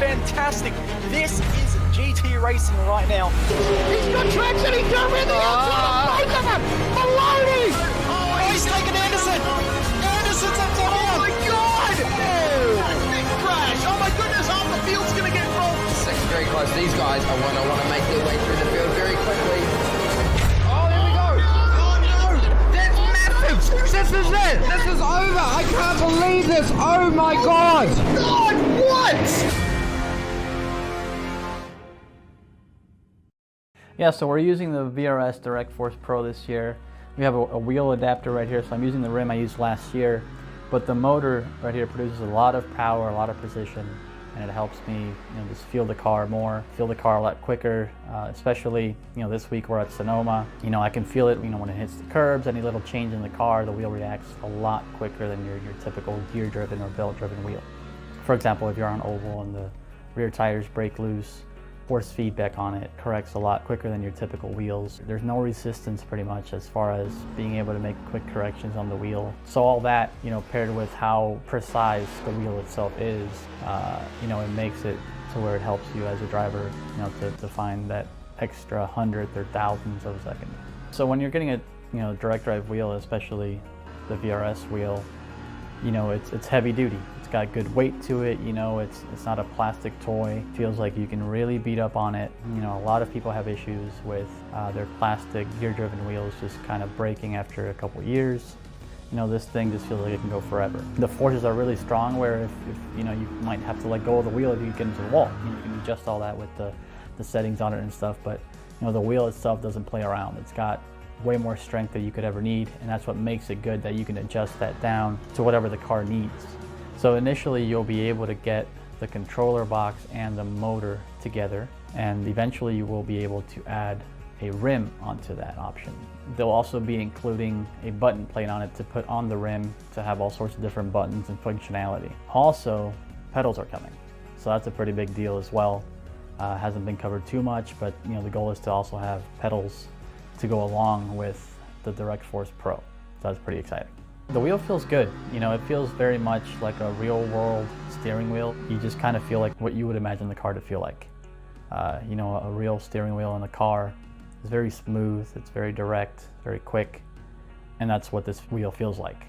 fantastic. This is GT racing right now. He's got traction, he's done with the outside of both of them. Maloney! Oh, he's taken Anderson. Anderson's up to Oh my God! Oh, big crash. Oh my goodness, half the field's going to get rolled. Second very close. These guys are want to make their way through the field very quickly. Oh, here we go. Oh no! That's massive. This is it. This is over. I can't believe this. Oh my God! God, what? Yeah, so we're using the VRS Direct Force Pro this year. We have a wheel adapter right here, so I'm using the rim I used last year. But the motor right here produces a lot of power, a lot of precision, and it helps me, just feel the car more, feel the car a lot quicker. Especially, this week we're at Sonoma. I can feel it, when it hits the curbs. Any little change in the car, the wheel reacts a lot quicker than your typical gear-driven or belt-driven wheel. For example, if you're on oval and the rear tires break loose, force feedback on it corrects a lot quicker than your typical wheels. There's no resistance pretty much as far as being able to make quick corrections on the wheel. So all that, paired with how precise the wheel itself is, it makes it to where it helps you as a driver, to find that extra hundredth or thousandths of a second. So when you're getting a direct drive wheel, especially the VRS wheel, you know, it's heavy duty. It's got good weight to it. You know, it's not a plastic toy. Feels like you can really beat up on it. You know, a lot of people have issues with their plastic gear-driven wheels just kind of breaking after a couple years. You know, this thing just feels like it can go forever. The forces are really strong, where if you know, you might have to let go of the wheel if you get into the wall. You know, you can adjust all that with the settings on it and stuff, but you know, the wheel itself doesn't play around. It's got way more strength than you could ever need, and that's what makes it good, that you can adjust that down to whatever the car needs. So initially you'll be able to get the controller box and the motor together, and eventually you will be able to add a rim onto that option. They'll also be including a button plate on it to put on the rim to have all sorts of different buttons and functionality. Also, pedals are coming, so that's a pretty big deal as well. Hasn't been covered too much, but you know, the goal is to also have pedals to go along with the Direct Force Pro. So that's pretty exciting. The wheel feels good. You know, it feels very much like a real world steering wheel. You just kind of feel like what you would imagine the car to feel like. You know, a real steering wheel in a car is very smooth, it's very direct, very quick, and that's what this wheel feels like.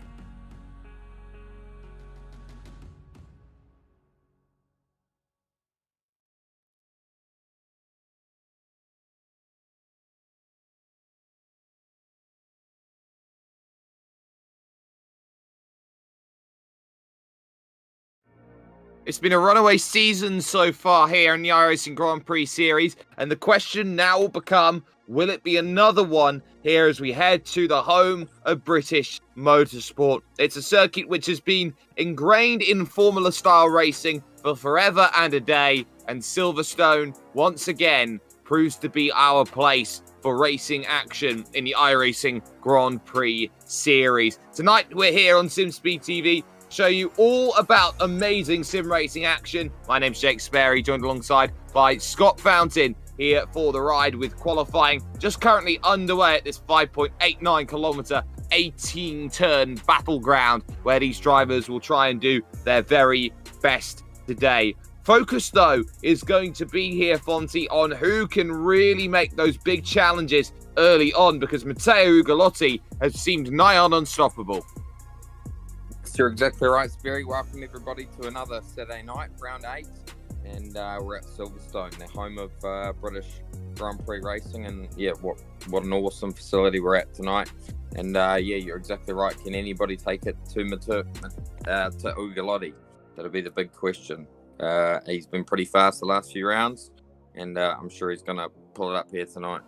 It's been a runaway season so far here in the iRacing Grand Prix Series, and the question now will become, will it be another one here as we head to the home of British motorsport? It's a circuit which has been ingrained in Formula-style racing for forever and a day, and Silverstone, once again, proves to be our place for racing action in the iRacing Grand Prix Series. Tonight, we're here on SimSpeed TV, show you all about amazing sim racing action. My name's Jake Sperry, joined alongside by Scott Fountain here for the ride, with qualifying just currently underway at this 5.89 kilometer 18 turn battleground, where these drivers will try and do their very best today. Focus, though, is going to be here, Fonty, on who can really make those big challenges early on, because Matteo Ugolotti has seemed nigh on unstoppable. You're exactly right, Sperry. Welcome everybody to another Saturday night, round 8, and we're at Silverstone, the home of British Grand Prix racing, and yeah, what an awesome facility we're at tonight. And yeah, you're exactly right. Can anybody take it to Mateo Ugalotti? That'll be the big question. He's been pretty fast the last few rounds, and I'm sure he's going to pull it up here tonight.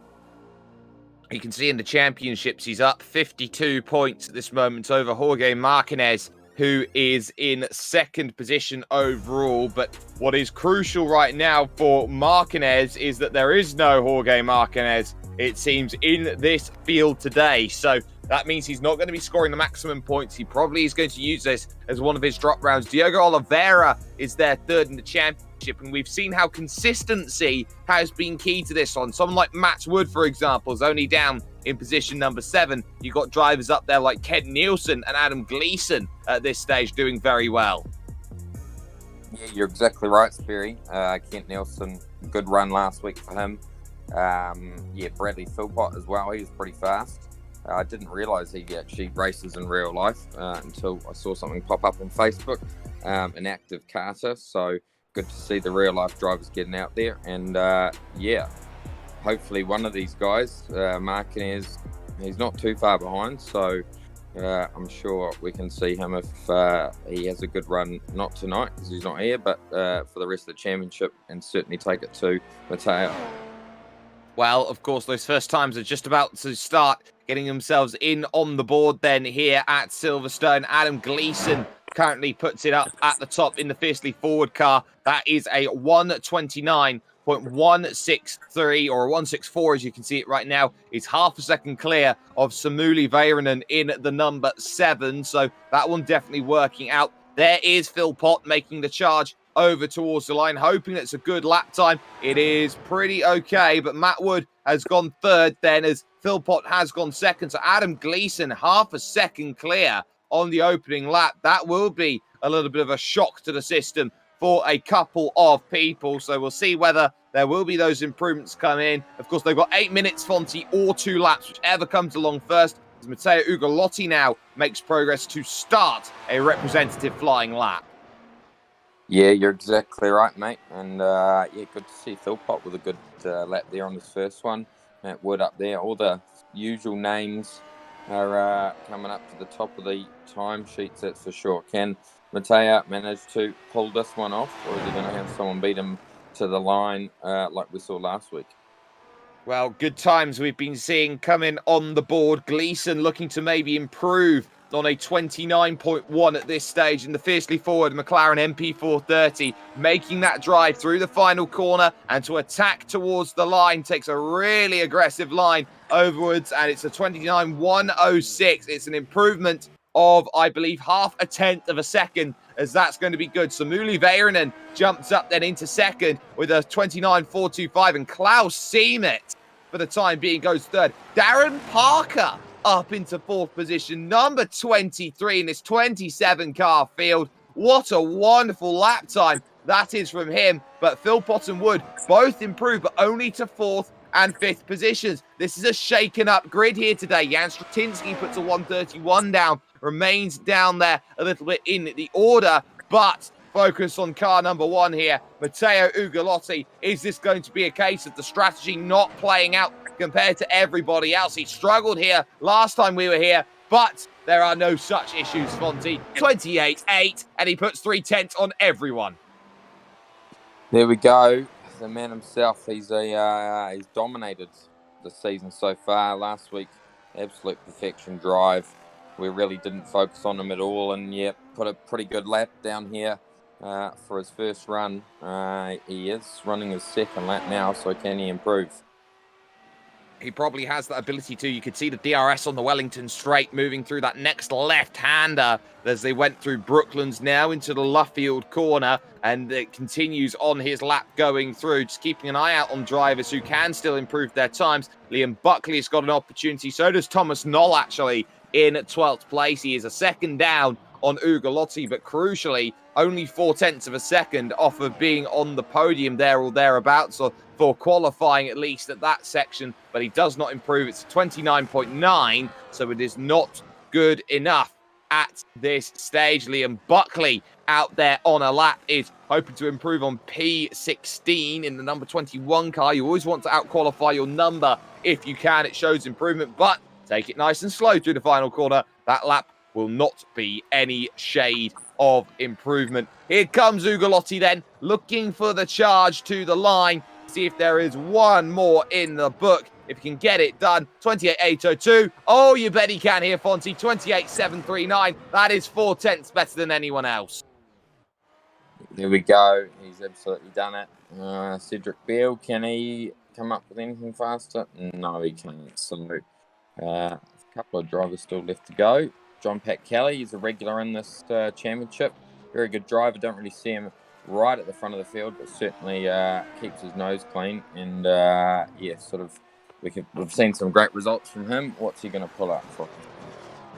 You can see in the championships, he's up 52 points at this moment over Jorge Martinez, who is in second position overall. But what is crucial right now for Martinez is that there is no Jorge Martinez, it seems, in this field today. So that means he's not going to be scoring the maximum points. He probably is going to use this as one of his drop rounds. Diogo Oliveira is there third in the championship, and we've seen how consistency has been key to this one. Someone like Matt Wood, for example, is only down in position number 7. You've got drivers up there like Ken Nielsen and Adam Gleason at this stage doing very well. Yeah, you're exactly right, Sperry. Kent Nielsen, good run last week for him. Yeah, Bradley Philpott as well. He was pretty fast. I didn't realise he actually races in real life until I saw something pop up on Facebook, an active karter. So good to see the real life drivers getting out there. And yeah, hopefully one of these guys, Martinez, he's not too far behind. So I'm sure we can see him if he has a good run, not tonight because he's not here, but for the rest of the championship, and certainly take it to Mateo. Well, of course, those first times are just about to start getting themselves in on the board then here at Silverstone. Adam Gleason currently puts it up at the top in the fiercely forward car. That is a 129.163 or a 164, as you can see it right now. It's half a second clear of Samuli Väyrynen in the number 7. So that one definitely working out. There is Philpott making the charge over towards the line, hoping it's a good lap time. It is pretty okay, but Matt Wood has gone third then, as Philpott has gone second. So Adam Gleason, half a second clear on the opening lap. That will be a little bit of a shock to the system for a couple of people. So we'll see whether there will be those improvements come in. Of course, they've got 8 minutes, Fonty, or 2 laps, whichever comes along first. as Matteo Ugolotti now makes progress to start a representative flying lap. Yeah, you're exactly right, mate. And yeah, good to see Philpott with a good lap there on his first one. Matt Wood up there. All the usual names are coming up to the top of the timesheets, that's for sure. Can Matteo manage to pull this one off, or is he going to have someone beat him to the line like we saw last week? Well, good times we've been seeing coming on the board. Gleason looking to maybe improve on a 29.1 at this stage, and the fiercely forward McLaren MP430 making that drive through the final corner and to attack towards the line. Takes a really aggressive line overwards, and it's a 29.106. It's an improvement of, I believe, half a tenth of a second, as that's going to be good. Samuli Väyrynen jumps up then into second with a 29.425, and Klaus Siemet, for the time being, goes third. Darren Parker up into fourth position, number 23 in this 27-car field. What a wonderful lap time that is from him. But Philpott and Wood both improve, but only to fourth and fifth positions. This is a shaken up grid here today. Jan Stratinsky puts a 131 down, remains down there a little bit in the order, but focus on car number one here, Matteo Ugolotti. Is this going to be a case of the strategy not playing out compared to everybody else? He struggled here last time we were here, but there are no such issues, Fonty. 28.8, and he puts 3/10 on everyone. There we go. The man himself, he's dominated the season so far. Last week, absolute perfection drive. We really didn't focus on him at all, and yeah, put a pretty good lap down here for his first run. He is running his second lap now, so can he improve? He probably has that ability to. You could see the DRS on the Wellington straight moving through that next left-hander as they went through Brooklands now into the Luffield corner, and it continues on his lap going through, just keeping an eye out on drivers who can still improve their times. Liam Buckley has got an opportunity, so does Thomas Knoll actually in 12th place. He is a second down on Ugolotti, but crucially only 0.4 of a second off of being on the podium there or thereabouts, or for qualifying at least at that section, but he does not improve. It's 29.9, so it is not good enough at this stage. Liam Buckley out there on a lap is hoping to improve on P16 in the number 21 car. You always want to out-qualify your number if you can. It shows improvement, but take it nice and slow through the final corner. That lap will not be any shade of improvement. Here comes Ugolotti then, looking for the charge to the line. See if there is one more in the book. If he can get it done, 28.802. Oh, you bet he can here, Fonty. 28.739. That is 0.4 better than anyone else. There we go. He's absolutely done it. Cedric Beale, can he come up with anything faster? No, he can't. So a couple of drivers still left to go. John Pat Kelly is a regular in this championship. Very good driver. Don't really see him right at the front of the field, but certainly keeps his nose clean. And yeah, sort of we've seen some great results from him. What's he going to pull up for?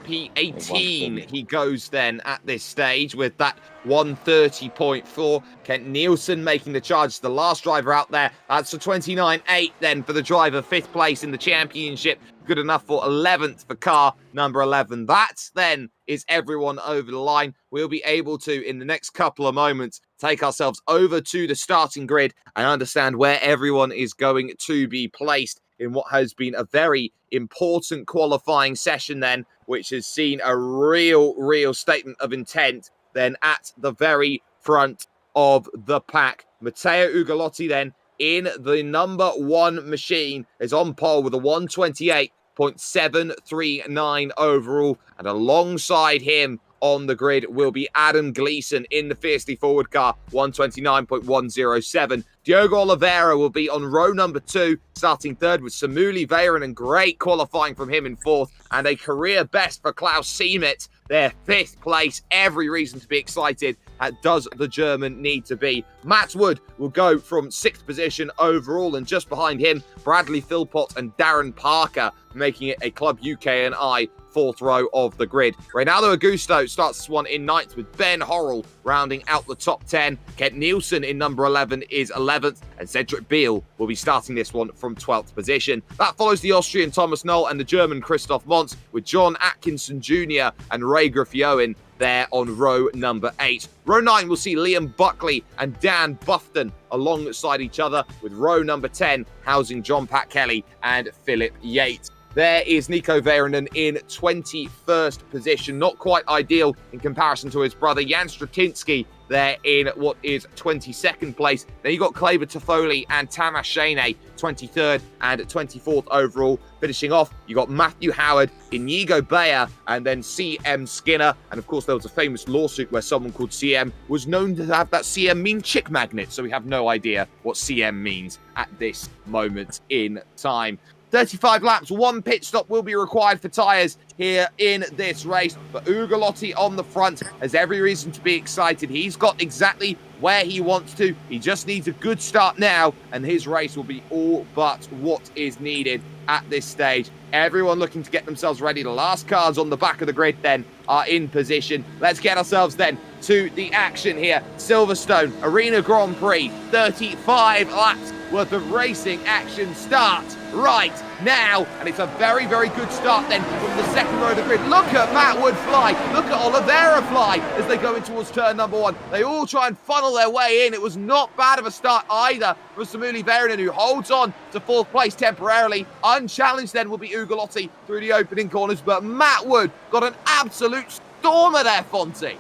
P18 he goes then at this stage with that 130.4. Kent Nielsen making the charge, the last driver out there. That's a 29.8 then for the driver, 5th place in the championship. Good enough for 11th for car number 11. That then is everyone over the line. We'll be able to, in the next couple of moments, take ourselves over to the starting grid and understand where everyone is going to be placed in what has been a very important qualifying session then, which has seen a real statement of intent then at the very front of the pack. Matteo Ugalotti then in the number 1 machine is on pole with a 128.739 overall, and alongside him on the grid will be Adam Gleason in the fiercely forward car, 129.107. Diogo Oliveira will be on row number 2, starting third with Samuli Väyrynen, and great qualifying from him in 4th, and a career best for Klaus Siemet, their 5th place. Every reason to be excited. Does the German need to be? Matt Wood will go from 6th position overall, and just behind him, Bradley Philpott and Darren Parker, making it a Club UK and I fourth row of the grid. Reynaldo Augusto starts this one in ninth, with Ben Horrell rounding out the top 10. Kent Nielsen in number 11 is 11th, and Cedric Biel will be starting this one from 12th position. That follows the Austrian Thomas Knoll and the German Christoph Mons, with John Atkinson Jr. and Ray Griffioen there on row number 8. Row 9 will see Liam Buckley and Dan Buffton alongside each other, with row number 10 housing John Pat Kelly and Philip Yates. There is Nico Veronen in 21st position. Not quite ideal in comparison to his brother Jan Stratinsky there in what is 22nd place. Then you got Kleber Toffoli and Tamas Shane, 23rd and 24th overall. Finishing off, you got Matthew Howard, Inigo Bayer, and then CM Skinner. And of course, there was a famous lawsuit where someone called CM was known to have that CM mean chick magnet. So we have no idea what CM means at this moment in time. 35 laps, 1 pit stop will be required for tyres here in this race. But Ugolotti on the front has every reason to be excited. He's got exactly where he wants to. He just needs a good start now, and his race will be all but what is needed at this stage. Everyone looking to get themselves ready. The last cars on the back of the grid then are in position. Let's get ourselves then to the action here. Silverstone Arena Grand Prix, 35 laps worth of racing action starts right now, and it's a very, very good start then from the second row of the grid. Look at Matt Wood fly, look at Oliveira fly as they go in towards turn number 1. They all try and funnel their way in. It was not bad of a start either for Samuli Veronen, who holds on to 4th place temporarily. Unchallenged then will be Ugolotti through the opening corners, but Matt Wood got an absolute stormer there, Fonzie.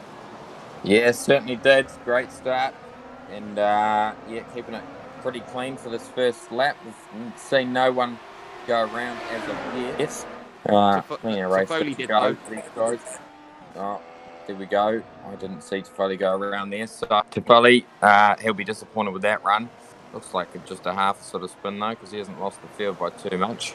Yeah, certainly did. Great start. And yeah, keeping it pretty clean for this first lap. We've seen no one go around as of yet. Plenty of race to go for these guys. Oh, there we go. I didn't see Toffoli go around there. So Toffoli, he'll be disappointed with that run. Looks like just a half sort of spin though, because he hasn't lost the field by too much.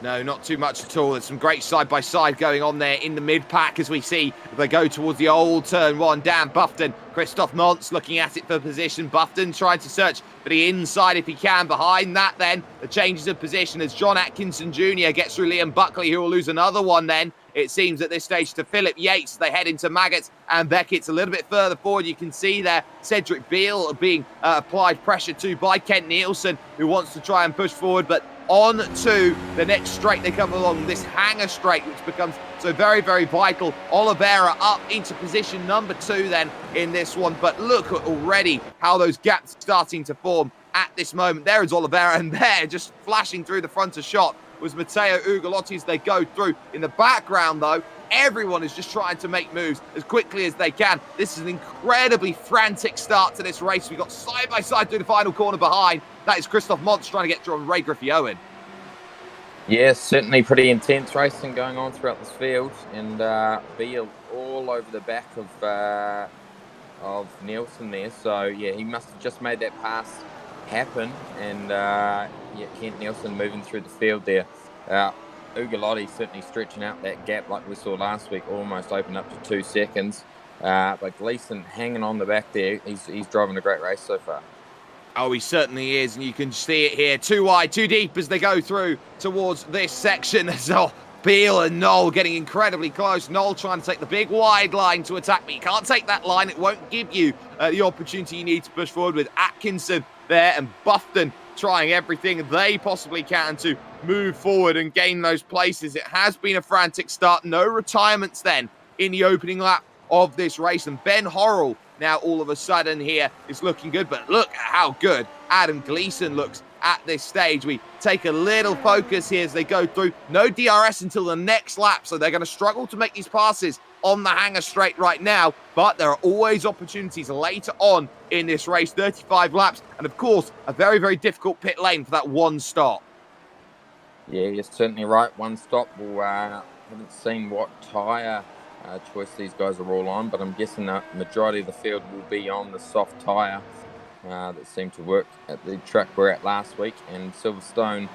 No, not too much at all. There's some great side-by-side going on there in the mid-pack as we see they go towards the old turn 1. Dan Buffton, Christoph Mons looking at it for position. Buffton trying to search for the inside if he can. Behind that then, the changes of position as John Atkinson Jr. gets through Liam Buckley, who will lose another one then, it seems, at this stage to Philip Yates. They head into Maggots and Beckett's a little bit further forward. You can see there Cedric Biel being applied pressure to by Kent Nielsen, who wants to try and push forward, but on to the next straight they come along, this hanger straight, which becomes so very, very vital. Oliveira up into position number 2 then in this one, but look at already how those gaps are starting to form at this moment. There is Oliveira, and there, just flashing through the front of shot, was Matteo Ugolotti as they go through. In the background, though, everyone is just trying to make moves as quickly as they can. This is an incredibly frantic start to this race. We've got side-by-side through the final corner behind. That is Christoph Mons trying to get through on Ray Griffioen. Yeah, certainly pretty intense racing going on throughout this field. And Biel all over the back of Nielsen there. So, yeah, he must have just made that pass happen. And, yeah, Kent Nielsen moving through the field there. Ugolotti certainly stretching out that gap like we saw last week, almost opened up to 2 seconds. But Gleason hanging on the back there. He's driving a great race so far. Oh, he certainly is, and you can see it here. 2 wide, 2 deep as they go through towards this section. So Biel and Knoll getting incredibly close. Knoll trying to take the big wide line to attack, but you can't take that line. It won't give you the opportunity you need to push forward, with Atkinson there and Buffton trying everything they possibly can to move forward and gain those places. It has been a frantic start. No retirements then in the opening lap of this race, and Ben Horrell now all of a sudden here is looking good, but look at how good Adam Gleason looks at this stage. We take a little focus here as they go through. No DRS until the next lap, so they're going to struggle to make these passes on the hanger straight right now, but there are always opportunities later on in this race. 35 laps, and of course a very, very difficult pit lane for that one stop. Yeah, you're certainly right. One stop. We'll haven't seen what tyre choice these guys are all on, but I'm guessing the majority of the field will be on the soft tyre that seemed to work at the track we're at last week. And Silverstone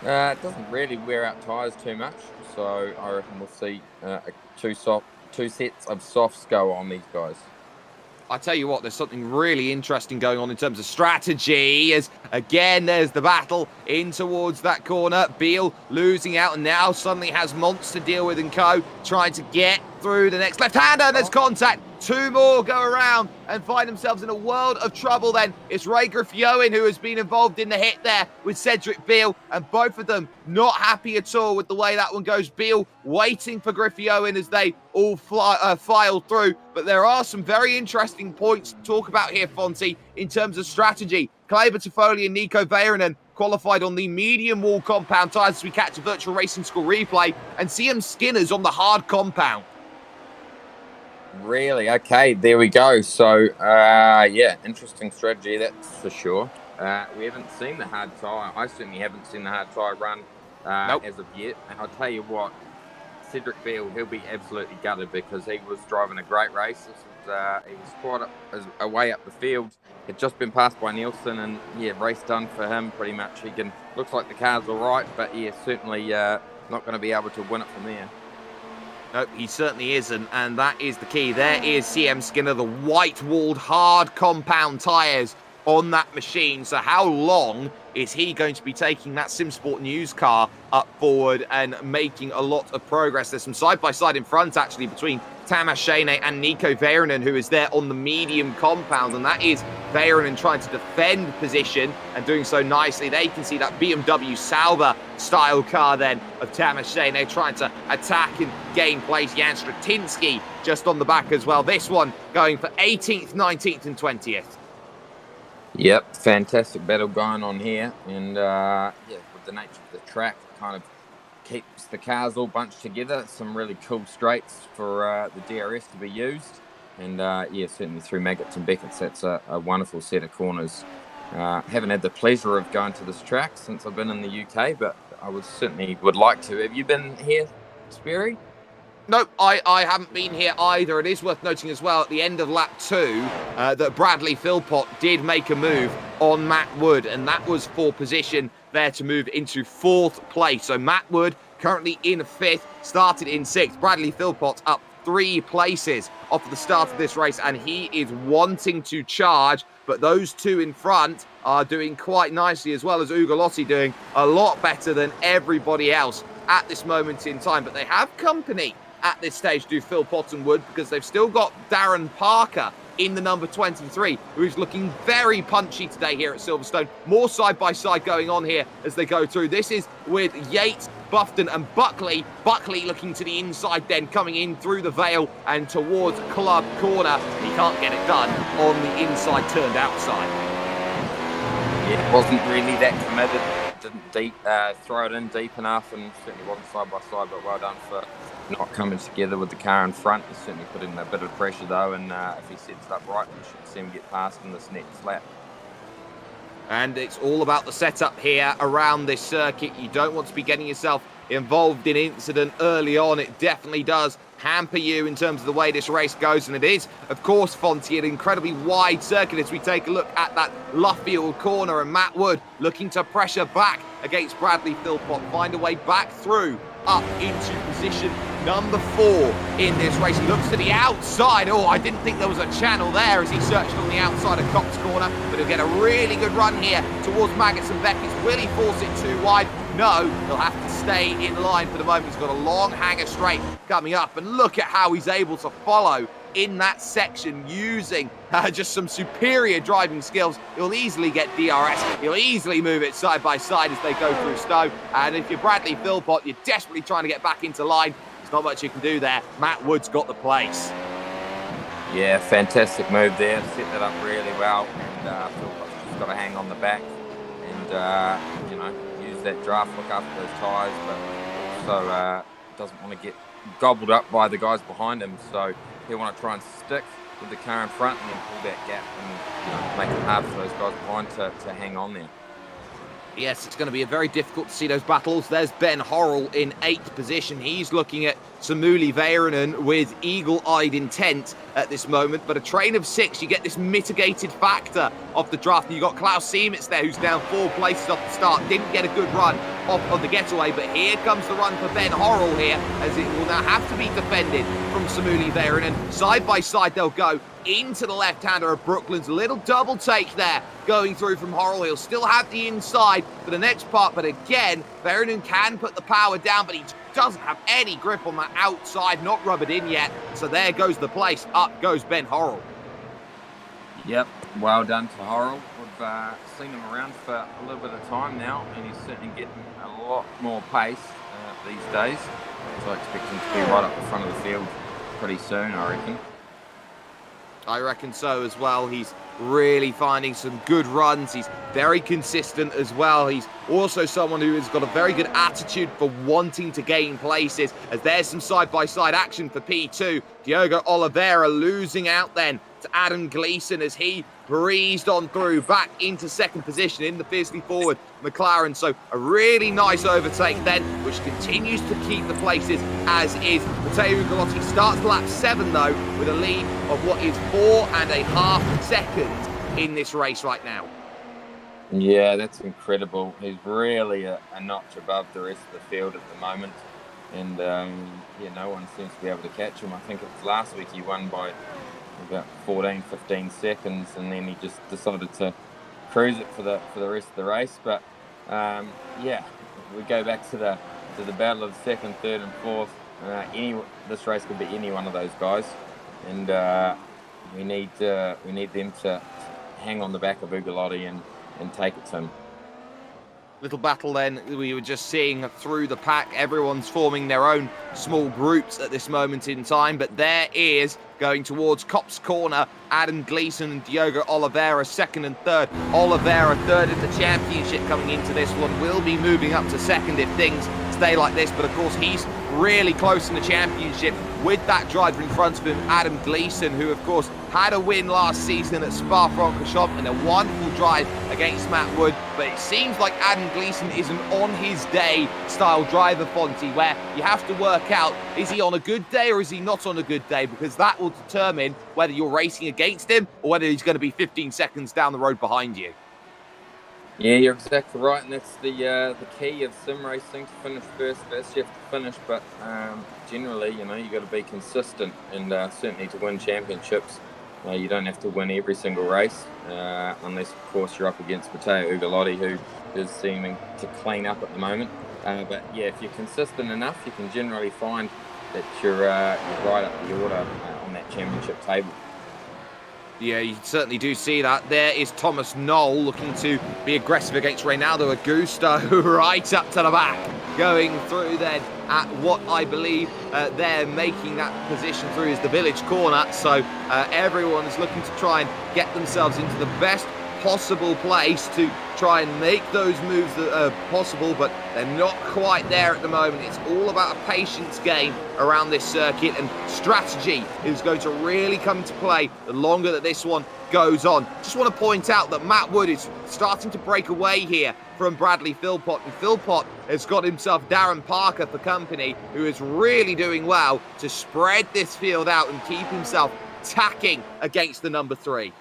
doesn't really wear out tyres too much, so I reckon we'll see two sets of softs go on these guys. I tell you what, there's something really interesting going on in terms of strategy. As again, there's the battle in towards that corner. Beal losing out and now suddenly has Monts to deal with and co. Trying to get through the next left-hander. There's contact. 2 more go around and find themselves in a world of trouble then. It's Ray Griffioen who has been involved in the hit there with Cedric Beal, and both of them not happy at all with the way that one goes. Beal waiting for Griffioen as they all file through, but there are some very interesting points to talk about here, Fonty, in terms of strategy. Kleber Toffoli and Nico Väyrynen qualified on the medium wall compound tyres as we catch a virtual racing school replay, and CM Skinner's on the hard compound. Really? Okay, there we go. So, yeah, interesting strategy, that's for sure. We haven't seen the hard tyre. I certainly haven't seen the hard tyre run as of yet. And I'll tell you what, Cedric Beal, he'll be absolutely gutted because he was driving a great race. He was quite away up the field. Had just been passed by Nielsen, and yeah, race done for him pretty much. Looks like the car's all right, but yeah, certainly not going to be able to win it from there. No, he certainly isn't, and that is the key. There is CM Skinner, the white-walled, hard compound tyres on that machine. So how long is he going to be taking that SimSport News car up forward and making a lot of progress? There's some side-by-side in front, actually, between Tamas Shane and Nico Väyrynen, who is there on the medium compound, and that is Väyrynen trying to defend position and doing so nicely. They can see that BMW Sauber style car then of Tamas Shane. They're trying to attack and gain place. Jan Stratinsky just on the back as well. This one going for 18th, 19th and 20th. Yep, fantastic battle going on here, and yeah, with the nature of the track, it kind of keeps the cars all bunched together. Some really cool straights for the DRS to be used, and yeah, certainly through Maggots and Beckett's, that's a wonderful set of corners. Haven't had the pleasure of going to this track since I've been in the UK, but I would like to. Have you been here, Sperry? No, I haven't been here either. It is worth noting as well, at the end of lap 2, that Bradley Philpott did make a move on Matt Wood, and that was for position there to move into 4th place. So Matt Wood currently in 5th, started in 6th. Bradley Philpott up 3 places off the start of this race, and he is wanting to charge, but those 2 in front are doing quite nicely, as well as Ugolotti doing a lot better than everybody else at this moment in time. But they have company at this stage, do Philpott and Wood, because they've still got Darren Parker in the number 23, who is looking very punchy today here at Silverstone. More side-by-side going on here as they go through. This is with Yates, Buffton and Buckley. Buckley looking to the inside then, coming in through the Vale and towards Club Corner. He can't get it done on the inside, turned outside. Yeah, it wasn't really that committed. Didn't throw it in deep enough, and certainly wasn't side-by-side, but well done for not coming together with the car in front. He's certainly put in a bit of pressure though, and if he sets it up right, we should see him get past in this next lap. And it's all about the setup here around this circuit. You don't want to be getting yourself involved in incident early on. It definitely does hamper you in terms of the way this race goes, and it is, of course, Fonty, an incredibly wide circuit as we take a look at that Luffield corner, and Matt Wood looking to pressure back against Bradley Philpott, find a way back through up into position number 4 in this race. He looks to the outside. Oh, I didn't think there was a channel there as he searched on the outside of Cox corner, but he'll get a really good run here towards Maggots and Beckett's. Will he force it too wide? No, he'll have to stay in line for the moment. He's got a long hanger straight coming up, and look at how he's able to follow in that section using just some superior driving skills. He'll easily get DRS. He'll easily move it side by side as they go through snow. And if you're Bradley Philpott, you're desperately trying to get back into line. There's not much you can do there. Matt Wood's got the place. Yeah, fantastic move there. Set that up really well. And Philpott's just got to hang on the back and, you know, use that draft, look after those tyres, but also doesn't want to get gobbled up by the guys behind him. So he'll want to try and stick with the car in front and then pull that gap and make it hard for those guys behind to hang on there. Yes, it's going to be very difficult to see those battles. There's Ben Horrell in 8th position. He's looking at Samuli Väyrynen with eagle-eyed intent at this moment. But a train of 6, you get this mitigated factor of the draft. You've got Klaus Siemitz there, who's down 4 places off the start. Didn't get a good run off on the getaway, but here comes the run for Ben Horrell here, as it will now have to be defended from Samuli Väyrynen. Side by side they'll go into the left-hander of Brooklyn's. A little double take there going through from Horrell. He'll still have the inside for the next part, but again, Väyrynen can put the power down, but he doesn't have any grip on that outside, not rubbered in yet. So there goes the place. Up goes Ben Horrell. Yep, well done to Horrell. We've seen him around for a little bit of time now, and he's certainly getting a lot more pace these days. So I expect him to be right up the front of the field pretty soon, I reckon. I reckon so as well. He's really finding some good runs. He's very consistent as well. He's also someone who has got a very good attitude for wanting to gain places, as there's some side-by-side action for P2. Diogo Oliveira losing out then to Adam Gleason as he breezed on through back into second position in the fiercely forward McLaren. So a really nice overtake then, which continues to keep the places as is. Matteo Uglotti starts lap 7 though, with a lead of what is 4.5 seconds in this race right now. Yeah, that's incredible. He's really a notch above the rest of the field at the moment. And yeah, no one seems to be able to catch him. I think it was last week he won by about 15 seconds, and then he just decided to cruise it for the rest of the race. But yeah, we go back to the battle of second, third, and fourth. This race could be any one of those guys, and we need them to hang on the back of Ugolotti and take it to him. Little battle then we were just seeing through the pack. Everyone's forming their own small groups at this moment in time, but there is going towards Copse Corner Adam Gleason and Diogo Oliveira second and third. Oliveira third in the championship coming into this one, will be moving up to second if things stay like this, but of course he's really close in the championship with that driver in front of him, Adam Gleason, who of course had a win last season at Spa-Francorchamps and a wonderful drive against Matt Wood. But it seems like Adam Gleason is an on-his-day style driver, Fonty, where you have to work out, is he on a good day or is he not on a good day? Because that will determine whether you're racing against him or whether he's going to be 15 seconds down the road behind you. Yeah, you're exactly right, and that's the key of sim racing, to finish first. You have to finish, but generally, you got to be consistent, and certainly to win championships, you don't have to win every single race, unless, of course, you're up against Mateo Ugolotti, who is seeming to clean up at the moment. But yeah, if you're consistent enough, you can generally find that you're right up the order on that championship table. Yeah, you certainly do see that. There is Thomas Knoll looking to be aggressive against Reynaldo Augusto, right up to the back. Going through then at what I believe they're making that position through is the village corner. So everyone is looking to try and get themselves into the best possible place to try and make those moves that are possible, but they're not quite there at the moment. It's all about a patience game around this circuit, and strategy is going to really come into play the longer that this one goes on. Just want to point out that Matt Wood is starting to break away here from Bradley Philpott, and Philpott has got himself Darren Parker for company, who is really doing well to spread this field out and keep himself tacking against the number 3.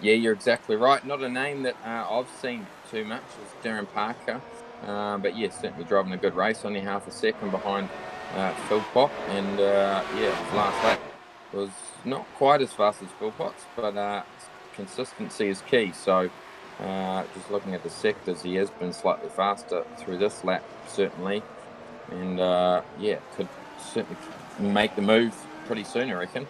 Yeah, you're exactly right. Not a name that I've seen too much is Darren Parker. But yeah, certainly driving a good race, only half a second behind Philpott. And yeah, his last lap was not quite as fast as Philpott's, but consistency is key. So just looking at the sectors, he has been slightly faster through this lap, certainly. And yeah, could certainly make the move pretty soon, I reckon.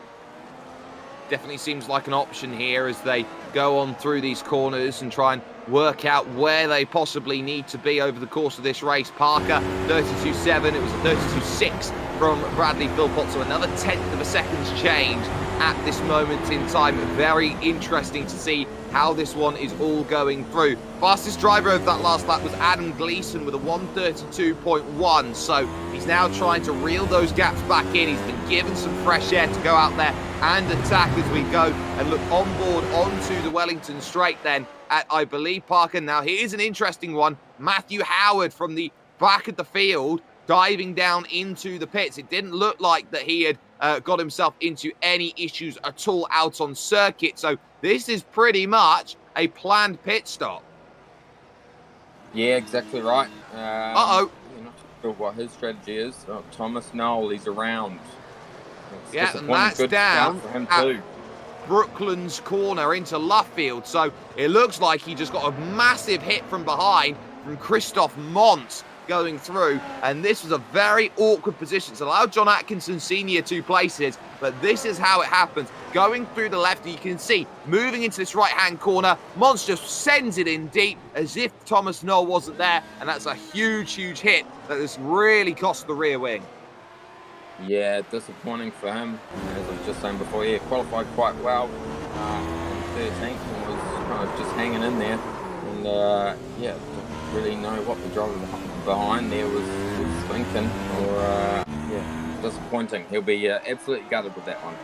Definitely seems like an option here as they go on through these corners and try and work out where they possibly need to be over the course of this race. Parker, 32.7. It was a 32.6 from Bradley Philpott, so another 1/10 of a second's change at this moment in time. Very interesting to see how this one is all going through. Fastest driver of that last lap was Adam Gleason with a 1:32.1, so he's now trying to reel those gaps back in. He's been given some fresh air to go out there and attack as we go and look on board onto the Wellington Straight then at, I believe, Parker. Now here's an interesting one. Matthew Howard from the back of the field diving down into the pits. It didn't look like that he had got himself into any issues at all out on circuit. So this is pretty much a planned pit stop. Yeah, exactly right. Uh-oh. You're not sure what his strategy is. Oh, Thomas Noel, he's around. It's Yeah, and disappointing. that's Good down start for him at too. Brooklands corner into Luffield. So it looks like he just got a massive hit from behind from Christoph Mons going through. And this was a very awkward position. It's allowed John Atkinson Sr. 2 places, but this is how it happens. Going through the left, you can see, moving into this right-hand corner, Mons just sends it in deep as if Thomas Noel wasn't there. And that's a huge, huge hit that has really cost the rear wing. Yeah, disappointing for him. As I was just saying before, he qualified quite well. 13th and was kind of just hanging in there. And yeah, don't really know what the driver behind there was thinking. Or yeah, disappointing. He'll be absolutely gutted with that one.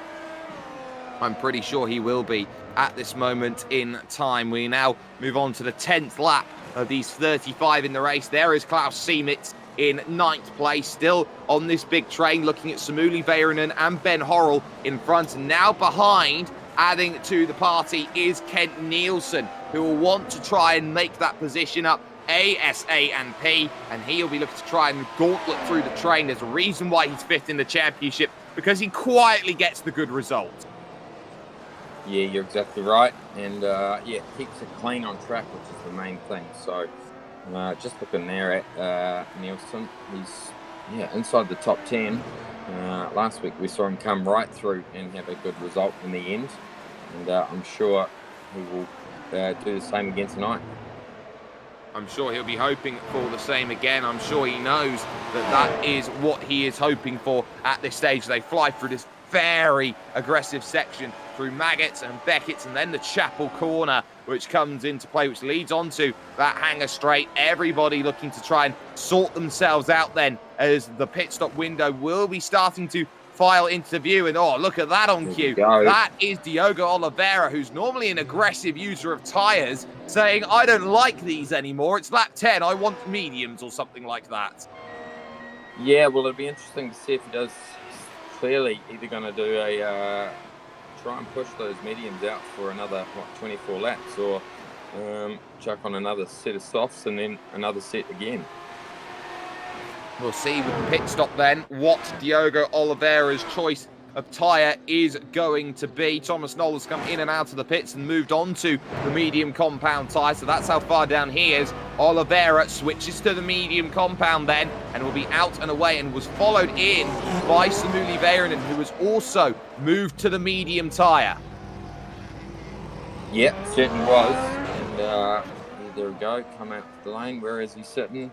I'm pretty sure he will be at this moment in time. We now move on to the 10th lap of these 35 in the race. There is Klaus Siemitz in 9th place, still on this big train, looking at Samuli Väyrynen and Ben Horrell in front. And now behind, adding to the party, is Kent Nielsen, who will want to try and make that position up ASA&P, and he'll be looking to try and gauntlet through the train. There's a reason why he's 5th in the championship, because he quietly gets the good result. Yeah, you're exactly right. And yeah, keeps it clean on track, which is the main thing. So just looking there at Nielsen, he's inside the top 10. Last week we saw him come right through and have a good result in the end, and I'm sure he will do the same again tonight. I'm sure he'll be hoping for the same again. I'm sure he knows that that is what he is hoping for at this stage. They fly through this very aggressive section through Maggots and Beckett's, and then the Chapel corner, which comes into play, which leads onto that hanger straight. Everybody looking to try and sort themselves out then, as the pit stop window will be starting to file into view. And oh, look at that on cue. That is Diogo Oliveira, who's normally an aggressive user of tyres, saying, I don't like these anymore. It's lap 10. I want mediums or something like that. Yeah, well, it'll be interesting to see if he does. Clearly either going to do a try and push those mediums out for another 24 laps, or chuck on another set of softs and then another set again. We'll see with the pit stop then what Diogo Oliveira's choice of tyre is going to be. Thomas Noel has come in and out of the pits and moved on to the medium compound tyre, so that's how far down he is. Oliveira switches to the medium compound then, and will be out and away, and was followed in by Samuli Väyrynen, who was also moved to the medium tyre. Yep, certainly was. And there we go, come out the lane. Where is he sitting?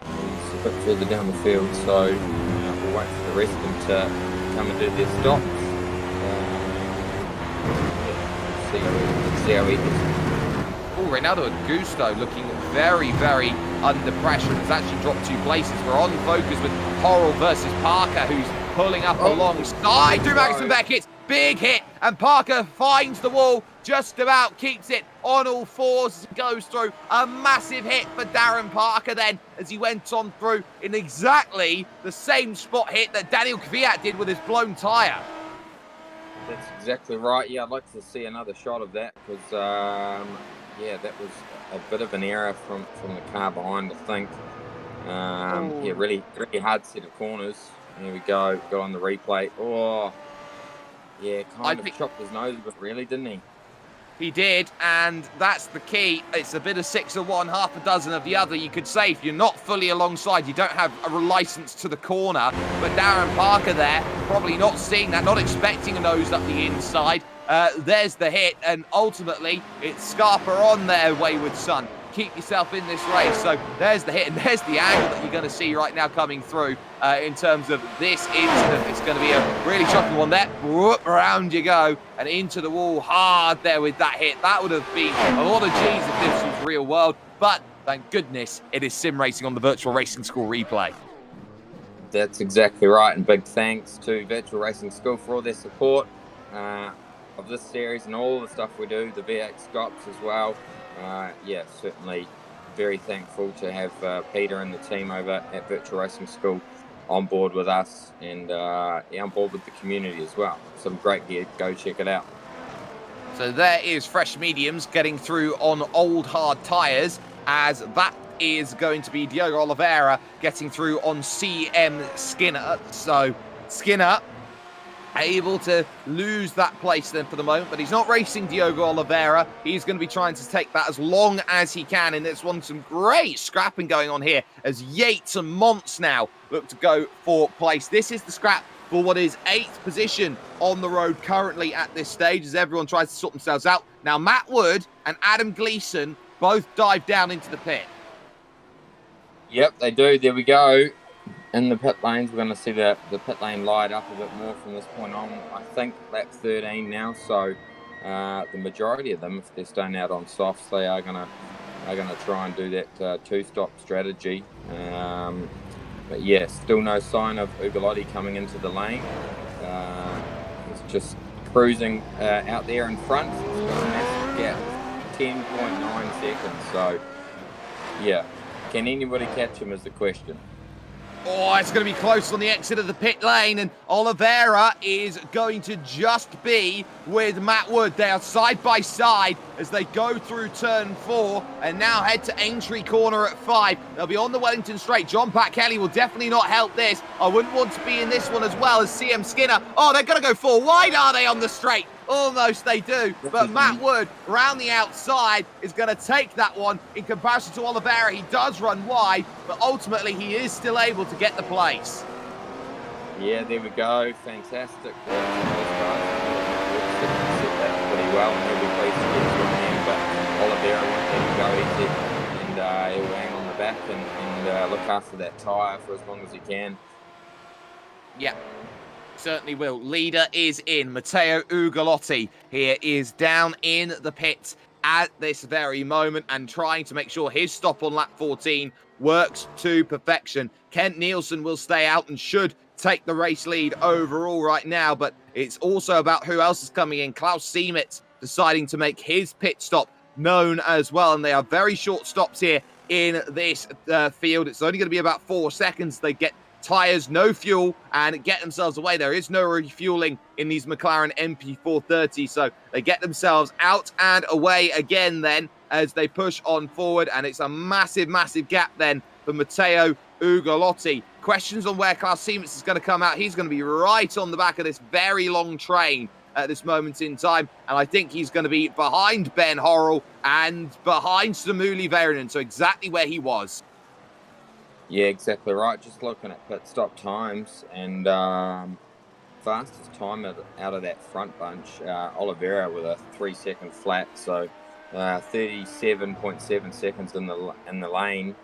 He's a bit further down the field, so we'll wait for the rest of them to come and do their stops. See how he is. Oh, Reynaldo Augusto looking very, very under pressure. Has actually dropped 2 places. We're on focus with Horrell versus Parker, who's pulling up alongside Drew Magnussen Beckett. Big hit, and Parker finds the wall, just about keeps it on all fours as he goes through. A massive hit for Darren Parker then, as he went on through in exactly the same spot hit that Daniel Kvyat did with his blown tyre. That's exactly right. Yeah, I'd like to see another shot of that, because yeah, that was a bit of an error from the car behind, I think. Yeah, really hard set of corners. Here we go, got on the replay. Oh, yeah, kind of chopped his nose a bit, really, didn't he? He did, and that's the key. It's a bit of 6 of one, half a dozen of the other. You could say if you're not fully alongside, you don't have a license to the corner. But Darren Parker there, probably not seeing that, not expecting a nose up the inside. There's the hit, and ultimately it's Scarpa on there, wayward son. Keep yourself in this race. So there's the hit, and there's the angle that you're going to see right now coming through in terms of this incident. It's going to be a really shocking one there. Whoop, around you go, and into the wall hard there with that hit. That would have been a lot of G's if this was real world, but thank goodness it is sim racing on the Virtual Racing School replay. That's exactly right, and big thanks to Virtual Racing School for all their support of this series and all the stuff we do, the V8 Scops as well. Yeah, certainly very thankful to have Peter and the team over at Virtual Racing School on board with us, and yeah, on board with the community as well. Some great gear, go check it out. So there is fresh mediums getting through on old hard tyres, as that is going to be Diogo Oliveira getting through on CM Skinner. So Skinner able to lose that place then for the moment, but he's not racing Diogo Oliveira. He's going to be trying to take that as long as he can, and there's some great scrapping going on here as Yates and Monts now look to go for place. This is the scrap for what is 8th position on the road currently at this stage as everyone tries to sort themselves out. Now Matt Wood and Adam Gleason both dive down into the pit. Yep, they do. There we go. In the pit lanes, we're going to see the pit lane light up a bit more from this point on. I think lap 13 now, so the majority of them, if they're staying out on softs, they are going to try and do that two-stop strategy. But yeah, still no sign of Ugolotti coming into the lane. He's just cruising out there in front. He's got a massive gap, 10.9 seconds. So yeah, can anybody catch him is the question. Oh, it's going to be close on the exit of the pit lane, and Oliveira is going to just be with Matt Wood. They are side by side as they go through turn 4 and now head to Aintree corner at 5. They'll be on the Wellington straight. John Pat Kelly will definitely not help this. I wouldn't want to be in this one as well as CM Skinner. Oh, they're going to go 4 wide, are they, on the straight? Almost they do, but Matt Wood around the outside is going to take that one. In comparison to Oliveira, he does run wide, but ultimately he is still able to get the place. Yeah, there we go. Fantastic. Set that pretty well, and he'll be pleased to get through him, but Oliveira won't let him go easy, and he'll hang on the back and look after that tyre for as long as he can. Yeah. Certainly will. Leader is in. Matteo Ugolotti here is down in the pits at this very moment and trying to make sure his stop on lap 14 works to perfection. Kent Nielsen will stay out and should take the race lead overall right now, but it's also about who else is coming in. Klaus Siemitz deciding to make his pit stop known as well, and they are very short stops here in this field. It's only going to be about 4 seconds. They get tyres, no fuel, and get themselves away. There is no refueling in these McLaren MP430, so they get themselves out and away again then as they push on forward, and it's a massive, massive gap then for Matteo Ugolotti. Questions on where Klaus Siemitz is going to come out. He's going to be right on the back of this very long train at this moment in time, and I think he's going to be behind Ben Horrell and behind Samuli Väyrynen, so exactly where he was. Yeah, exactly right. Just looking at pit stop times, and fastest time out of that front bunch, Oliveira with a 3-second flat, so 37.7 seconds in the lane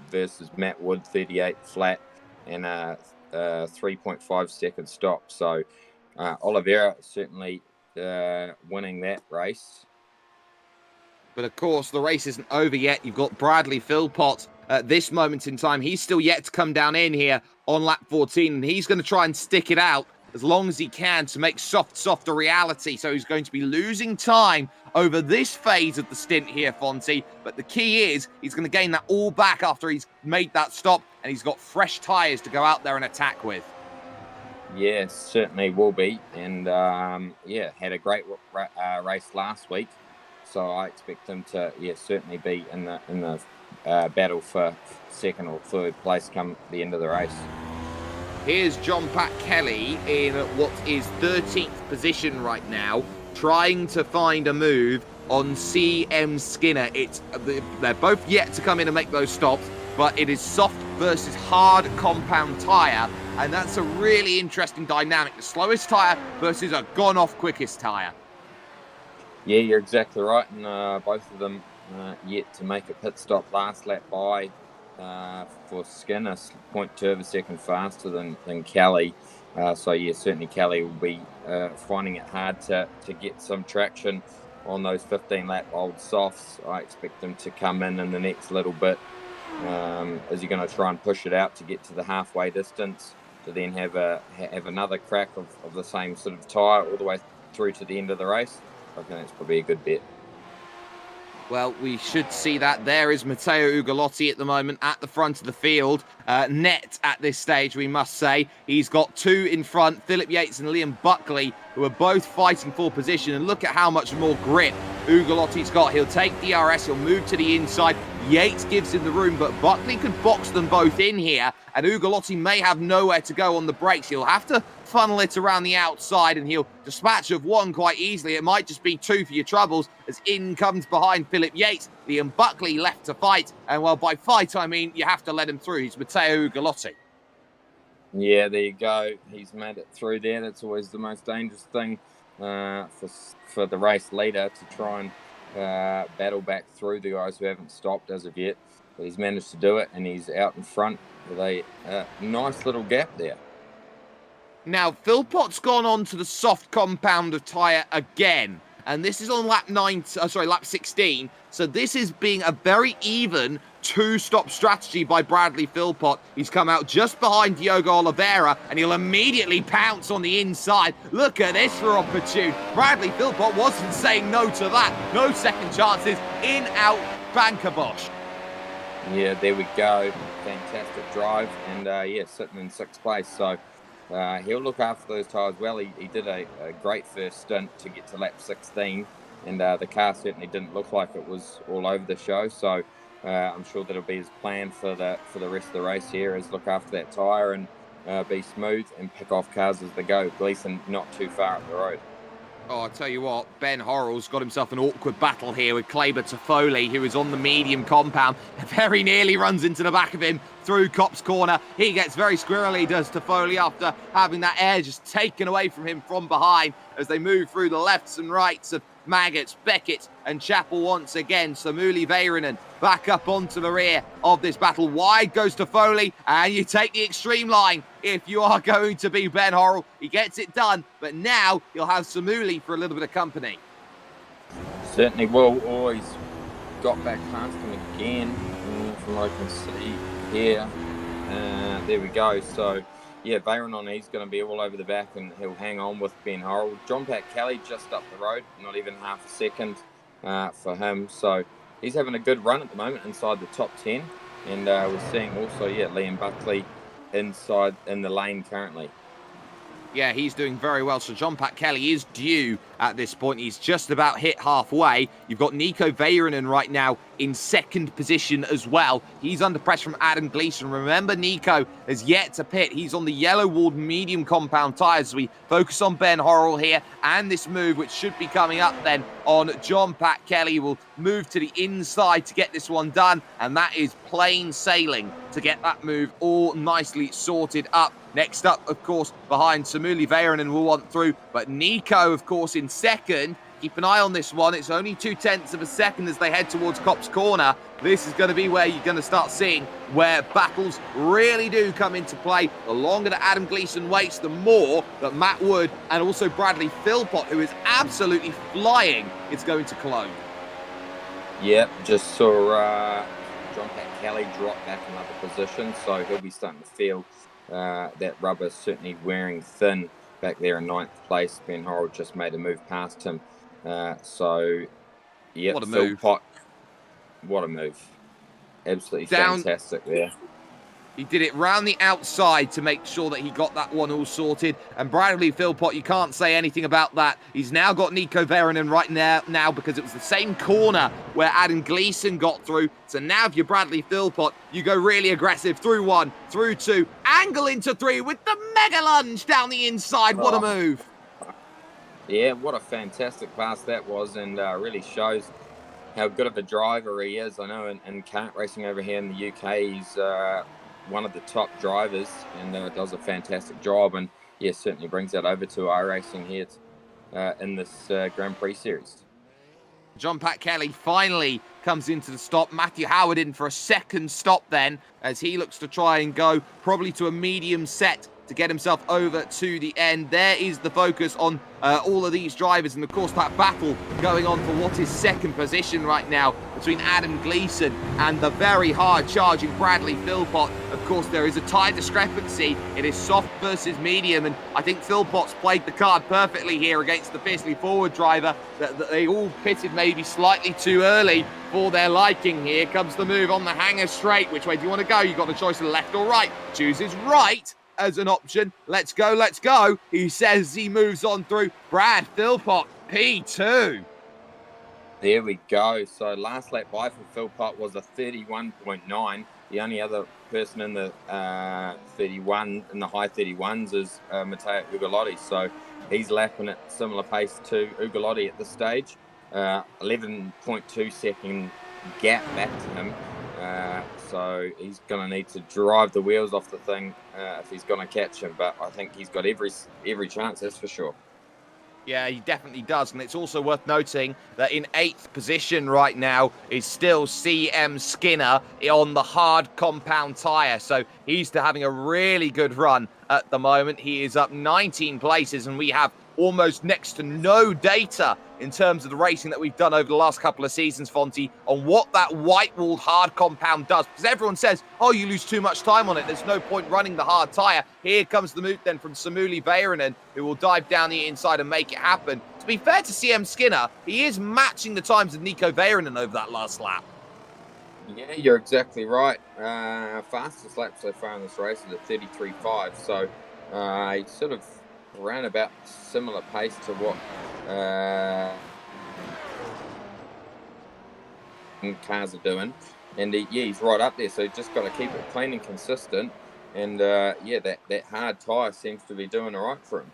versus Matt Wood 38 flat and a 3.5 second stop. So Oliveira certainly winning that race. But of course, the race isn't over yet. You've got Bradley Philpott at this moment in time. He's still yet to come down in here on lap 14, and he's going to try and stick it out as long as he can to make soft a reality. So he's going to be losing time over this phase of the stint here, Fonty. But the key is he's going to gain that all back after he's made that stop, and he's got fresh tyres to go out there and attack with. Yeah, certainly will be. And yeah, had a great race last week. So I expect him to, certainly be in the battle for second or third place come the end of the race. Here's John Pat Kelly in what is 13th position right now, trying to find a move on CM Skinner. They're both yet to come in and make those stops, but it is soft versus hard compound tyre, and that's a really interesting dynamic. The slowest tyre versus a gone-off quickest tyre. Yeah, you're exactly right, and both of them yet to make a pit stop last lap by for Skinner, 0.2 of a second faster than Kelly. So yeah, certainly Kelly will be finding it hard to get some traction on those 15-lap old softs. I expect them to come in the next little bit as you're going to try and push it out to get to the halfway distance to then have another crack of the same sort of tyre all the way through to the end of the race. I think that's probably a good bet. Well, we should see that. There is Matteo Ugolotti at the moment at the front of the field. Net at this stage, we must say. He's got 2 in front, Philip Yates and Liam Buckley, who are both fighting for position. And look at how much more grip Ugalotti's got. He'll take DRS, he'll move to the inside, Yates gives him the room, but Buckley could box them both in here, and Ugolotti may have nowhere to go on the brakes. He'll have to funnel it around the outside, and he'll dispatch of one quite easily. It might just be two for your troubles, as in comes behind Philip Yates. Liam Buckley left to fight, and well, by fight, I mean you have to let him through. He's Matteo Ugolotti. Yeah, there you go. He's made it through there. That's always the most dangerous thing for the race leader, to try and battle back through the guys who haven't stopped as of yet. But he's managed to do it, and he's out in front with a nice little gap there. Now, Philpott's gone on to the soft compound of tyre again, and this is on lap 16. So this is being a very even two-stop strategy by Bradley Philpott. He's come out just behind Diogo Oliveira, and he'll immediately pounce on the inside. Look at this for opportune. Bradley Philpott wasn't saying no to that. No second chances. In, out, banker Bosch. Yeah, there we go. Fantastic drive, and sitting in 6th place. So he'll look after those tyres well. He did a great first stint to get to lap 16, and the car certainly didn't look like it was all over the show. So I'm sure that'll be his plan for the rest of the race here, is look after that tyre and be smooth and pick off cars as they go. Gleason not too far up the road. Oh, I'll tell you what, Ben Horrell's got himself an awkward battle here with Kleber Toffoli, who is on the medium compound. Very nearly runs into the back of him through Copse Corner. He gets very squirrely, does Toffoli, after having that air just taken away from him from behind as they move through the lefts and rights of Maggots, Beckett and Chappell once again. Samuli Väyrynen back up onto the rear of this battle. Wide goes Toffoli, and you take the extreme line if you are going to be Ben Horrell. He gets it done, but now you'll have Samuli for a little bit of company. Certainly will. Always got back past him again, from what I can see here. There we go. So yeah, Väyrynen, he's going to be all over the back, and he'll hang on with Ben Horrell. John Pat Kelly just up the road, not even half a second for him. So he's having a good run at the moment inside the top 10. And we're seeing also, Liam Buckley inside in the lane currently. Yeah, he's doing very well. So John Pat Kelly is due at this point. He's just about hit halfway. You've got Nico Väyrynen right now in 2nd position as well. He's under pressure from Adam Gleason. Remember, Nico has yet to pit. He's on the yellow walled medium compound tyres. We focus on Ben Horrell here, and this move, which should be coming up then on John Pat Kelly, will move to the inside to get this one done. And that is plain sailing to get that move all nicely sorted up. Next up, of course, behind Samuli Väyrynen will want through, but Nico, of course, in 2nd. Keep an eye on this one. It's only 0.2 of a second as they head towards Copse Corner. This is going to be where you're going to start seeing where battles really do come into play. The longer that Adam Gleason waits, the more that Matt Wood and also Bradley Philpott, who is absolutely flying, is going to clone. Yep, just saw John Pat Kelly drop back another position, so he'll be starting to feel that rubber certainly wearing thin back there in 9th place. Ben Horrell just made a move past him. What a move. What a move. Absolutely fantastic there. He did it round the outside to make sure that he got that one all sorted. And Bradley Philpott, you can't say anything about that. He's now got Nico Väyrynen right now because it was the same corner where Adam Gleason got through. So now if you're Bradley Philpott, you go really aggressive through 1, through 2, angle into 3 with the mega lunge down the inside. What a move. Yeah, what a fantastic pass that was, and really shows how good of a driver he is. I know in kart racing over here in the UK, he's one of the top drivers, and does a fantastic job, and certainly brings that over to iRacing here in this Grand Prix Series. John Pat Kelly finally comes into the stop. Matthew Howard in for a 2nd stop then, as he looks to try and go probably to a medium set to get himself over to the end. There is the focus on all of these drivers, and of course that battle going on for what is 2nd position right now between Adam Gleason and the very hard charging Bradley Philpott. Of course, there is a tyre discrepancy. It is soft versus medium, and I think Philpott's played the card perfectly here against the fiercely forward driver. That they all pitted maybe slightly too early for their liking. Here comes the move on the hanger straight. Which way do you want to go? You've got a choice of left or right. Chooses right as an option. Let's go, let's go. He says he moves on through. Brad Philpott, P2. There we go. So last lap by for Philpott was a 31.9. The only other person in the 31 in the high 31s is Matteo Ugolotti. So he's lapping at similar pace to Ugolotti at this stage. 11.2 second gap back to him. So he's going to need to drive the wheels off the thing if he's going to catch him. But I think he's got every chance, that's for sure. Yeah, he definitely does. And it's also worth noting that in 8th position right now is still CM Skinner on the hard compound tyre. So he's having a really good run at the moment. He is up 19 places, and we have almost next to no data in terms of the racing that we've done over the last couple of seasons, Fonty, on what that white-walled hard compound does. Because everyone says, oh, you lose too much time on it. There's no point running the hard tyre. Here comes the move then from Samuli Väyrynen, who will dive down the inside and make it happen. To be fair to CM Skinner, he is matching the times of Nico Väyrynen over that last lap. Yeah, you're exactly right. Fastest lap so far in this race is at 33.5. So he sort of around about similar pace to what cars are doing, and he's right up there. So just got to keep it clean and consistent, and that hard tyre seems to be doing all right for him.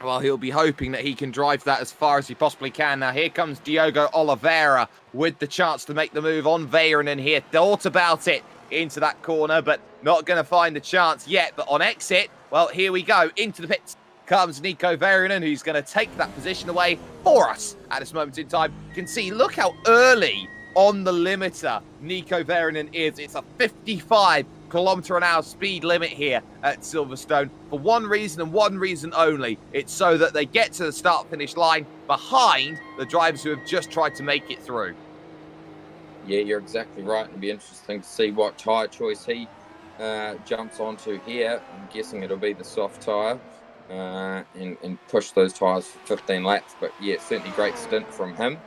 Well, he'll be hoping that he can drive that as far as he possibly can. Now, here comes Diogo Oliveira with the chance to make the move on Väyrynen here. Thought about it into that corner, but not going to find the chance yet. But on exit, well, here we go. Into the pits comes Nico Väyrynen, who's going to take that position away for us at this moment in time. You can see, look how early on the limiter Nico Väyrynen is. It's a 55km/h speed limit here at Silverstone for one reason and one reason only. It's so that they get to the start-finish line behind the drivers who have just tried to make it through. Yeah, you're exactly right. It'll be interesting to see what tyre choice he jumps onto here. I'm guessing it'll be the soft tyre. And push those tyres for 15 laps. But yeah, certainly great stint from him.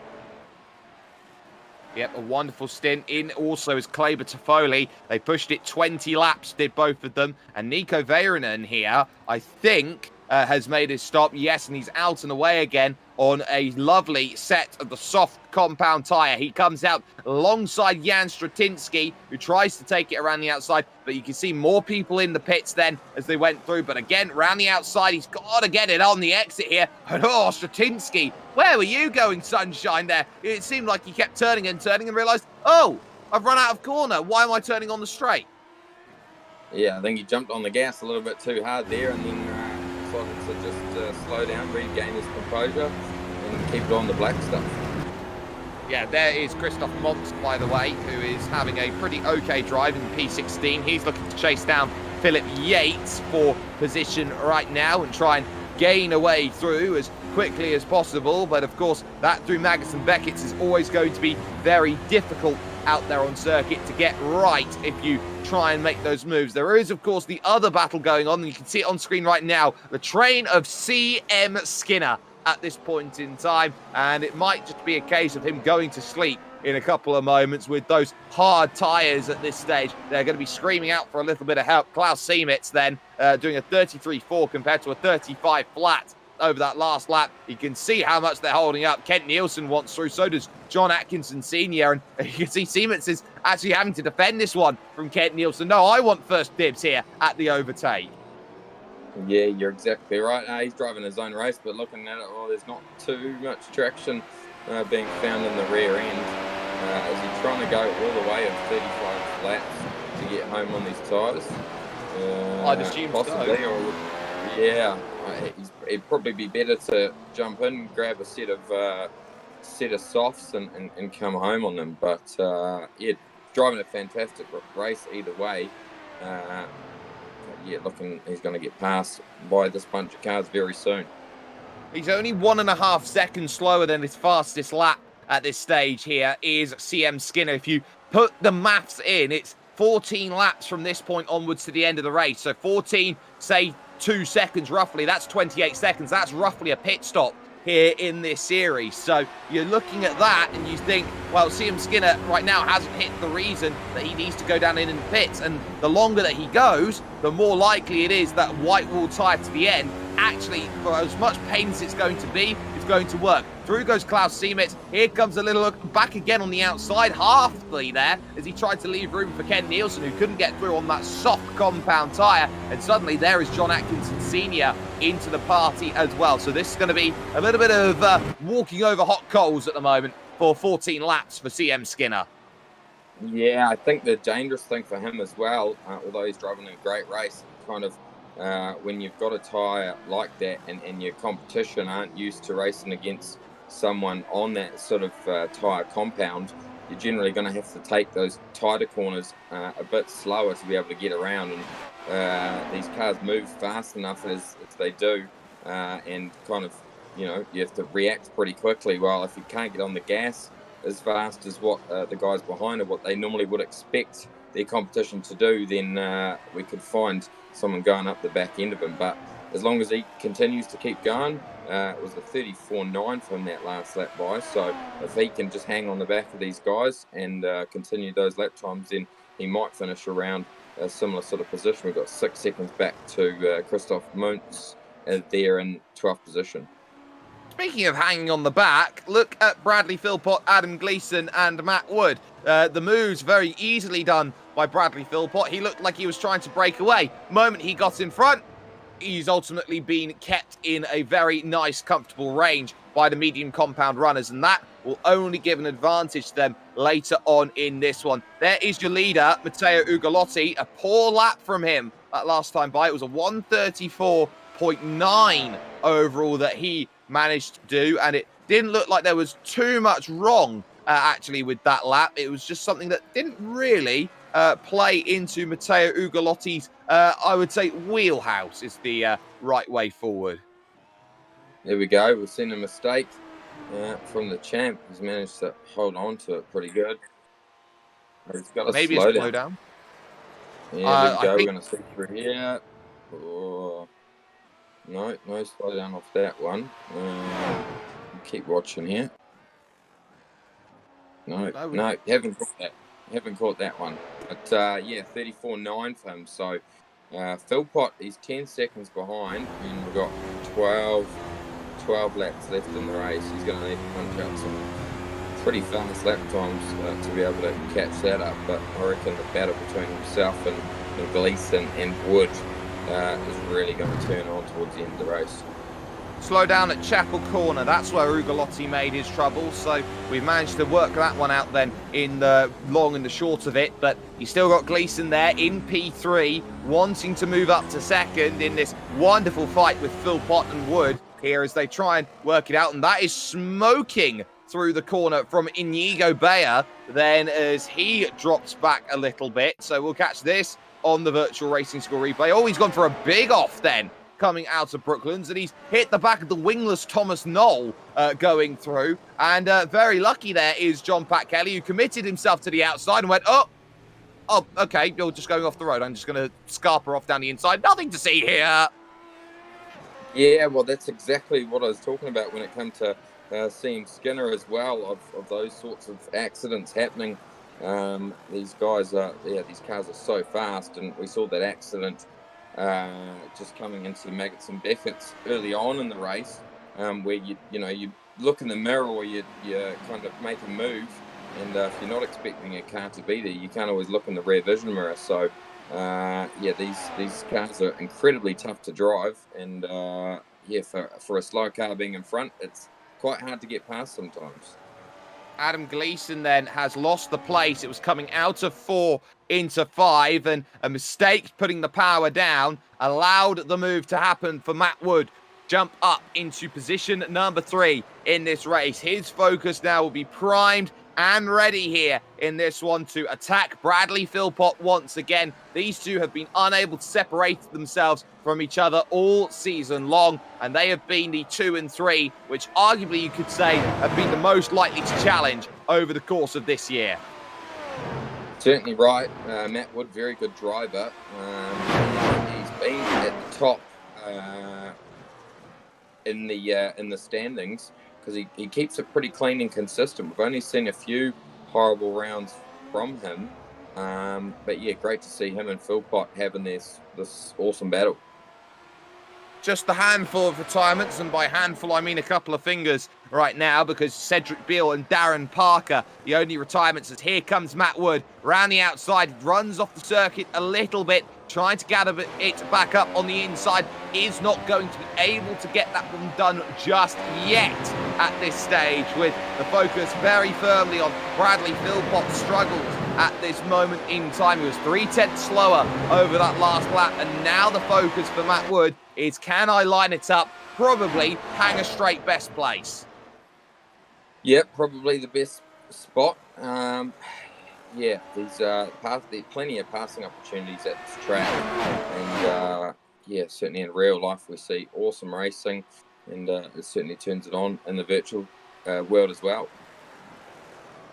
Yep, a wonderful stint. In also is Kleber Toffoli. They pushed it 20 laps, did both of them. And Nico Väyrynen here, I think, has made his stop. Yes, and he's out and away again on a lovely set of the soft compound tyre. He comes out alongside Jan Stratinsky, who tries to take it around the outside, but you can see more people in the pits then as they went through. But again, around the outside, he's got to get it on the exit here. And oh, Stratinsky, where were you going, sunshine there? It seemed like he kept turning and realised, oh, I've run out of corner. Why am I turning on the straight? Yeah, I think he jumped on the gas a little bit too hard there, and then to just slow down, regain his composure, and keep it on the black stuff. Yeah, there is Christoph Montz, by the way, who is having a pretty okay drive in P16. He's looking to chase down Philip Yates for position right now and try and gain a way through as quickly as possible. But of course, that through Magnussen and Beckett's is always going to be very difficult out there on circuit to get right if you try and make those moves. There is, of course, the other battle going on, and you can see it on screen right now, the train of CM Skinner at this point in time, and it might just be a case of him going to sleep in a couple of moments with those hard tyres at this stage. They're going to be screaming out for a little bit of help. Klaus Siemetz then doing a 33.4 compared to a 35 flat over that last lap. You can see how much they're holding up. Kent Nielsen wants through, so does John Atkinson Sr. And you can see Siemetz is actually having to defend this one from Kent Nielsen. No, I want first dibs here at the overtake. Yeah, you're exactly right. He's driving his own race, but looking at it, well, there's not too much traction being found in the rear end. As he's trying to go all the way of 35 laps to get home on these tyres. I'd assume possibly, so. Yeah, it'd probably be better to jump in, grab a set of softs and come home on them. But yeah, driving a fantastic race either way. Yeah, looking, he's going to get passed by this bunch of cars very soon. He's only 1.5 seconds slower than his fastest lap at this stage here is CM Skinner. If you put the maths in, it's 14 laps from this point onwards to the end of the race. So 14, say 2 seconds roughly, that's 28 seconds. That's roughly a pit stop here in this series. So you're looking at that and you think, well, CM Skinner right now hasn't hit the reason that he needs to go down in the pits. And the longer that he goes, the more likely it is that white wall tyre to the end actually, for as much pain as it's going to be, it's going to work. Through goes Klaus Siemetz. Here comes a little look back again on the outside, halfly there, as he tried to leave room for Ken Nielsen, who couldn't get through on that soft compound tyre. And suddenly there is John Atkinson Sr. into the party as well. So this is going to be a little bit of walking over hot coals at the moment for 14 laps for CM Skinner. Yeah, I think the dangerous thing for him as well, although he's driving a great race, kind of when you've got a tyre like that and your competition aren't used to racing against someone on that sort of tyre compound, you're generally going to have to take those tighter corners a bit slower to be able to get around. And these cars move fast enough as they do, and kind of, you know, you have to react pretty quickly. Well, if you can't get on the gas as fast as what the guys behind are, what they normally would expect their competition to do, then we could find someone going up the back end of him. But as long as he continues to keep going, it was a 34.9 from that last lap by. So if he can just hang on the back of these guys and continue those lap times, then he might finish around a similar sort of position. We've got 6 seconds back to Christoph Muntz there in 12th position. Speaking of hanging on the back, look at Bradley Philpott, Adam Gleason and Matt Wood. The moves very easily done by Bradley Philpott. He looked like he was trying to break away. Moment he got in front, he's ultimately been kept in a very nice, comfortable range by the medium compound runners, and that will only give an advantage to them later on in this one. There is your leader, Matteo Ugolotti. A poor lap from him that last time by. It was a 134.9 overall that he managed to do, and it didn't look like there was too much wrong actually with that lap. It was just something that didn't really play into Matteo Ugalotti's, I would say, wheelhouse is the right way forward. There we go. We've seen a mistake from the champ. He's managed to hold on to it pretty good. He's got to maybe slow down. Yeah, there we go. We're going to see through here. Oh. No slow down off that one. Keep watching here. No, haven't caught that one. But yeah, 34.9 for him. So Philpott, he's 10 seconds behind, and we've got 12 laps left in the race. He's going to need to punch out some pretty fast lap times to be able to catch that up. But I reckon the battle between himself and Gleason and Wood is really going to turn on towards the end of the race. Slow down at Chapel Corner. That's where Ugolotti made his trouble. So we've managed to work that one out then in the long and the short of it. But you still got Gleason there in P3, wanting to move up to second in this wonderful fight with Philpott and Wood here as they try and work it out. And that is smoking through the corner from Inigo Bayer then as he drops back a little bit. So we'll catch this on the virtual racing score replay. Oh, he's gone for a big off then coming out of Brooklands, and he's hit the back of the wingless Thomas Knoll going through. And very lucky there is John Pat Kelly, who committed himself to the outside and went, oh, okay, you're just going off the road. I'm just going to scarper off down the inside. Nothing to see here. Yeah, well, that's exactly what I was talking about when it came to seeing Skinner as well, of those sorts of accidents happening. These guys these cars are so fast, and we saw that accident just coming into Maggots and Beckett's early on in the race, where you look in the mirror or you kind of make a move, and if you're not expecting a car to be there, you can't always look in the rear vision mirror. So these cars are incredibly tough to drive, and for a slow car being in front, it's quite hard to get past sometimes. Adam Gleason then has lost the place. It was coming out of 4 into 5, and a mistake putting the power down allowed the move to happen for Matt Wood. Jump up into position number 3 in this race. His focus now will be primed and ready here in this one to attack Bradley Philpott once again. These two have been unable to separate themselves from each other all season long, and they have been the 2 and 3, which arguably you could say have been the most likely to challenge over the course of this year. Certainly right. Matt Wood, very good driver. He's been at the top in the standings, because he keeps it pretty clean and consistent. We've only seen a few horrible rounds from him. But yeah, great to see him and Philpott having this awesome battle. just a handful of retirements, and by handful I mean a couple of fingers right now, because Cedric Beale and Darren Parker, the only retirements. As here comes Matt Wood around the outside, runs off the circuit a little bit, trying to gather it back up on the inside, is not going to be able to get that one done just yet at this stage, with the focus very firmly on Bradley Philpott. Struggled at this moment in time. He was 3/10 slower over that last lap, and now the focus for Matt Wood is, can I line it up? Probably hang a straight best place. Yep, probably the best spot. Yeah, there's plenty of passing opportunities at this track, and yeah, certainly in real life we see awesome racing, and it certainly turns it on in the virtual world as well.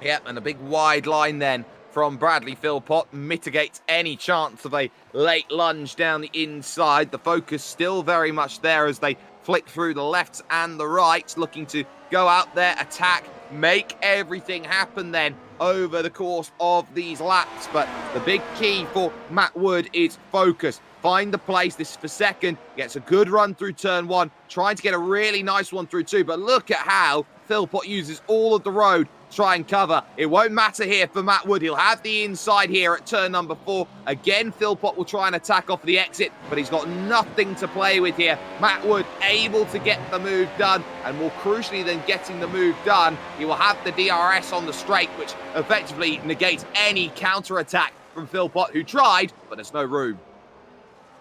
Yep, and a big wide line then from Bradley Philpott mitigates any chance of a late lunge down the inside. The focus still very much there as they flick through the lefts and the rights, looking to go out there, attack, make everything happen then over the course of these laps. But the big key for Matt Wood is focus. Find the place. This is for second. Gets a good run through turn one, trying to get a really nice one through two. But look at how Philpott uses all of the road to try and cover. It won't matter here for Matt Wood. He'll have the inside here at turn number 4. Again, Philpott will try and attack off the exit, but he's got nothing to play with here. Matt Wood able to get the move done, and more crucially than getting the move done, he will have the DRS on the straight, which effectively negates any counter-attack from Philpott, who tried, but there's no room.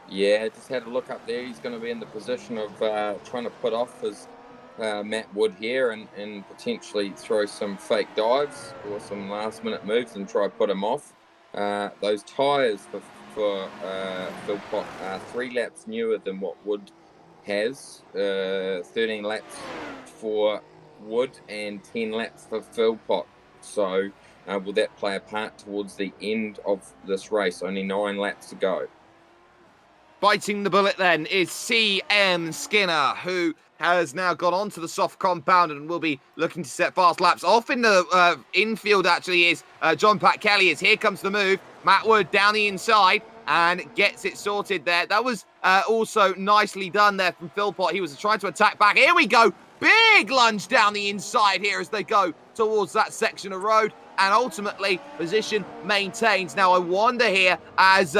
Yeah, just had a look up there. He's going to be in the position of trying to put off his Matt Wood here and potentially throw some fake dives or some last-minute moves and try to put him off. Those tyres for Philpott are 3 laps newer than what Wood has. 13 laps for Wood and 10 laps for Philpott. So will that play a part towards the end of this race? Only 9 laps to go. Biting the bullet then is CM Skinner, who has now gone onto the soft compound and will be looking to set fast laps. Off in the infield actually is John Pat Kelly. As here comes the move. Matt Wood down the inside and gets it sorted there. That was also nicely done there from Philpott. He was trying to attack back. Here we go. Big lunge down the inside here as they go towards that section of road. And ultimately, position maintains. Now, I wonder here as,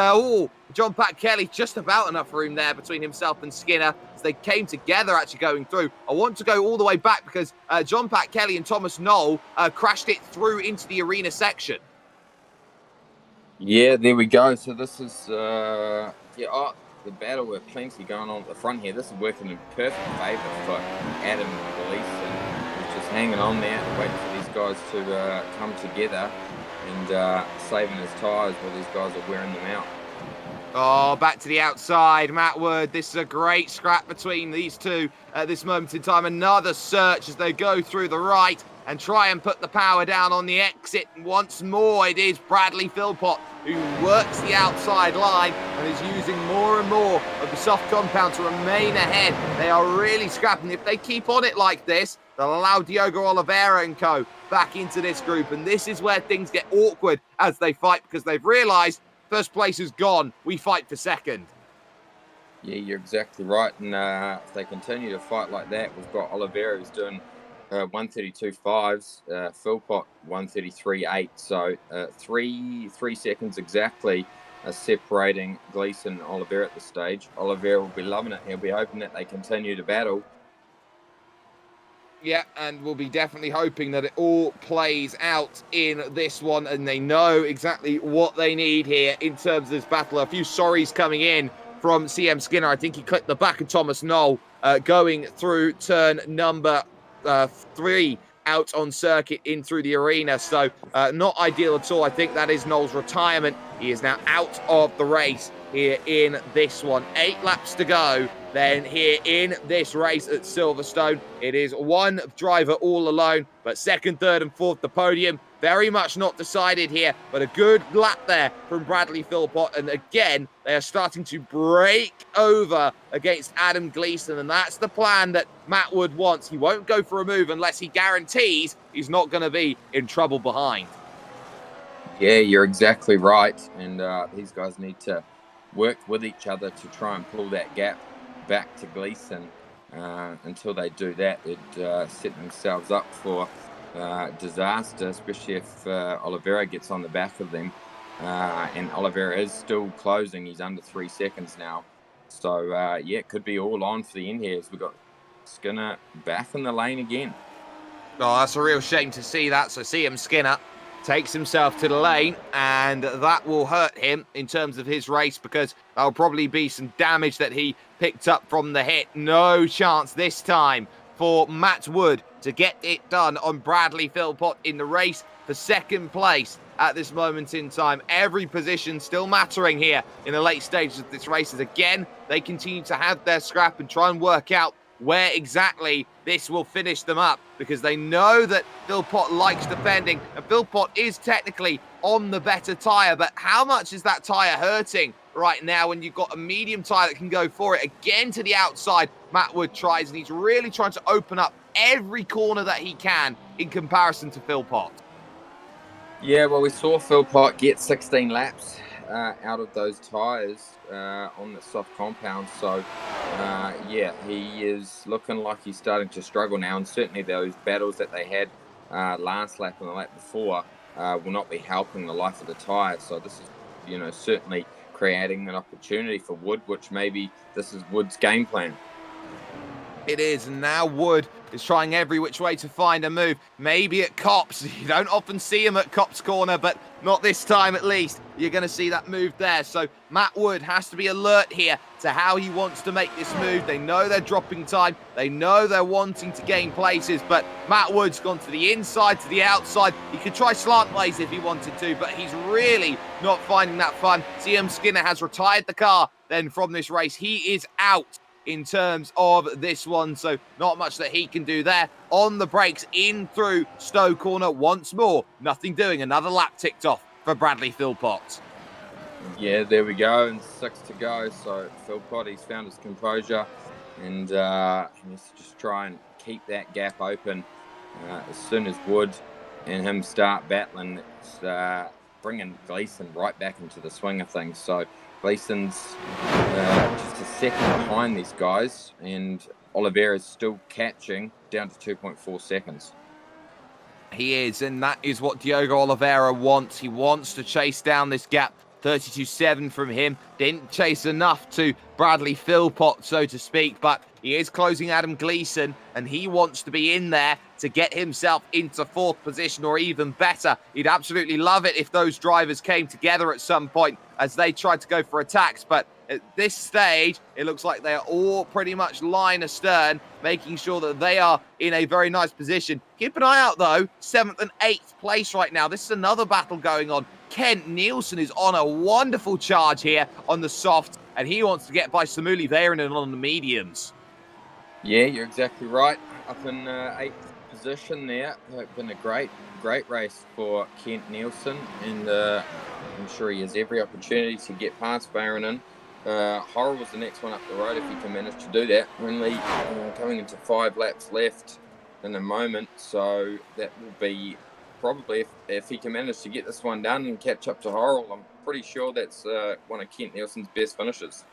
John Pat Kelly, just about enough room there between himself and Skinner as they came together actually going through. I want to go all the way back because John Pat Kelly and Thomas Knoll crashed it through into the arena section. Yeah, there we go. So this is, the battle with plenty going on at the front here. This is working in perfect favour for Adam Gleason, who's just hanging on there, waiting for these guys to come together and saving his tyres while these guys are wearing them out. Oh, back to the outside, Matt Wood. This is a great scrap between these two at this moment in time. Another search as they go through the right and try and put the power down on the exit. Once more, it is Bradley Philpott who works the outside line and is using more and more of the soft compound to remain ahead. They are really scrapping. If they keep on it like this, they'll allow Diogo Oliveira and co back into this group. And this is where things get awkward as they fight, because they've realised first place is gone. We fight for second. Yeah, you're exactly right. And if they continue to fight like that, we've got Oliveira who's doing 132.5s, Philpott 133.8. So 3 seconds exactly separating Gleason and Oliveira at this stage. Oliveira will be loving it. He'll be hoping that they continue to battle. Yeah, and we'll be definitely hoping that it all plays out in this one, and they know exactly what they need here in terms of this battle. A few sorries coming in from CM Skinner. I think he clipped the back of Thomas Knoll going through turn number 3 out on circuit in through the arena. So not ideal at all. I think that is Knoll's retirement. He is now out of the race here in this one. 8 laps to go. Then here in this race at Silverstone, it is one driver all alone, but second, third and fourth, the podium very much not decided here, but a good lap there from Bradley Philpott. And again, they are starting to break over against Adam Gleason, and that's the plan that Matt Wood wants. He won't go for a move unless he guarantees he's not going to be in trouble behind. Yeah, you're exactly right. And these guys need to work with each other to try and pull that gap back to Gleason. Until they do that, they'd set themselves up for disaster, especially if Oliveira gets on the back of them. And Oliveira is still closing. He's under 3 seconds now. So, yeah, it could be all on for the end here as we've got Skinner back in the lane again. Oh, that's a real shame to see that. So CM Skinner takes himself to the lane, and that will hurt him in terms of his race because there'll probably be some damage that he picked up from the hit. No chance this time for Matt Wood to get it done on Bradley Philpott in the race for second place at this moment in time. Every position still mattering here in the late stages of this race as again they continue to have their scrap and try and work out where exactly this will finish them up because they know that Philpott likes defending and Philpott is technically on the better tyre, but how much is that tyre hurting right now when you've got a medium tyre that can go for it again to the outside? Matt Wood tries and he's really trying to open up every corner that he can in comparison to Philpott. Yeah, well, we saw Philpott get 16 laps out of those tyres on the soft compound. So, yeah, he is looking like he's starting to struggle now. And certainly those battles that they had last lap and the lap before will not be helping the life of the tyre. So this is, certainly creating an opportunity for Wood, which maybe this is Wood's game plan. It is, and now Wood is trying every which way to find a move. Maybe at Copse. You don't often see him at Copse Corner, but not this time at least. You're going to see that move there. So Matt Wood has to be alert here to how he wants to make this move. They know they're dropping time. They know they're wanting to gain places, but Matt Wood's gone to the inside, to the outside. He could try slant ways if he wanted to, but he's really not finding that fun. CM Skinner has retired the car then from this race. He is out in terms of this one, so not much that he can do there. On the brakes, in through Stowe Corner once more. Nothing doing. Another lap ticked off for Bradley Philpott. Yeah, there we go, and 6 to go. So Philpott, he's found his composure, and he needs to just try and keep that gap open. As soon as Wood and him start battling, it's bringing Gleason right back into the swing of things. So Gleason's just a second behind these guys, and Oliveira's still catching down to 2.4 seconds. He is, and that is what Diogo Oliveira wants. He wants to chase down this gap. 32.7 from him. Didn't chase enough to Bradley Philpott, so to speak, but he is closing Adam Gleason, and he wants to be in there to get himself into 4th position or even better. He'd absolutely love it if those drivers came together at some point as they tried to go for attacks, but at this stage, it looks like they are all pretty much line astern, making sure that they are in a very nice position. Keep an eye out, though. 7th and 8th place right now. This is another battle going on. Kent Nielsen is on a wonderful charge here on the soft, and he wants to get by Samuli Väyrynen on the mediums. Yeah, you're exactly right. Up in 8th position there. It's been a great race for Kent Nielsen, and I'm sure he has every opportunity to get past Väyrynen. Horror was the next one up the road if he can manage to do that. Only coming into 5 laps left in a moment, so that will be probably if he can manage to get this one done and catch up to Horrell. I'm pretty sure that's one of Kent Nielsen's best finishes.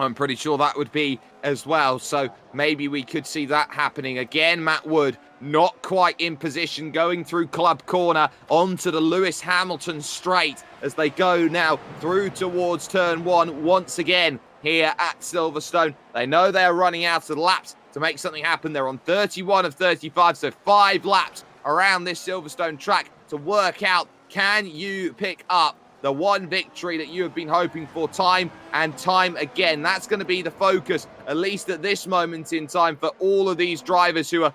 I'm pretty sure that would be as well, so maybe we could see that happening again. Matt Wood not quite in position, going through Club Corner onto the Lewis Hamilton straight as they go now through towards turn 1 once again here at Silverstone. They know they're running out of laps to make something happen. They're on 31 of 35, so 5 laps around this Silverstone track to work out, can you pick up the one victory that you have been hoping for time and time again? That's going to be the focus, at least at this moment in time, for all of these drivers who are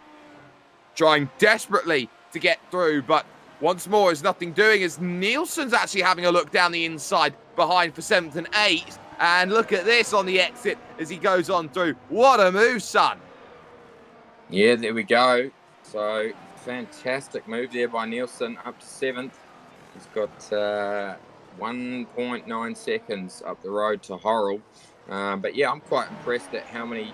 trying desperately to get through. But once more, is nothing doing as Nielsen's actually having a look down the inside behind for 7th and 8th. And look at this on the exit as he goes on through. What a move, son. Yeah, there we go. So fantastic move there by Nielsen up to 7th. He's got 1.9 seconds up the road to Horrell. But yeah, I'm quite impressed at how many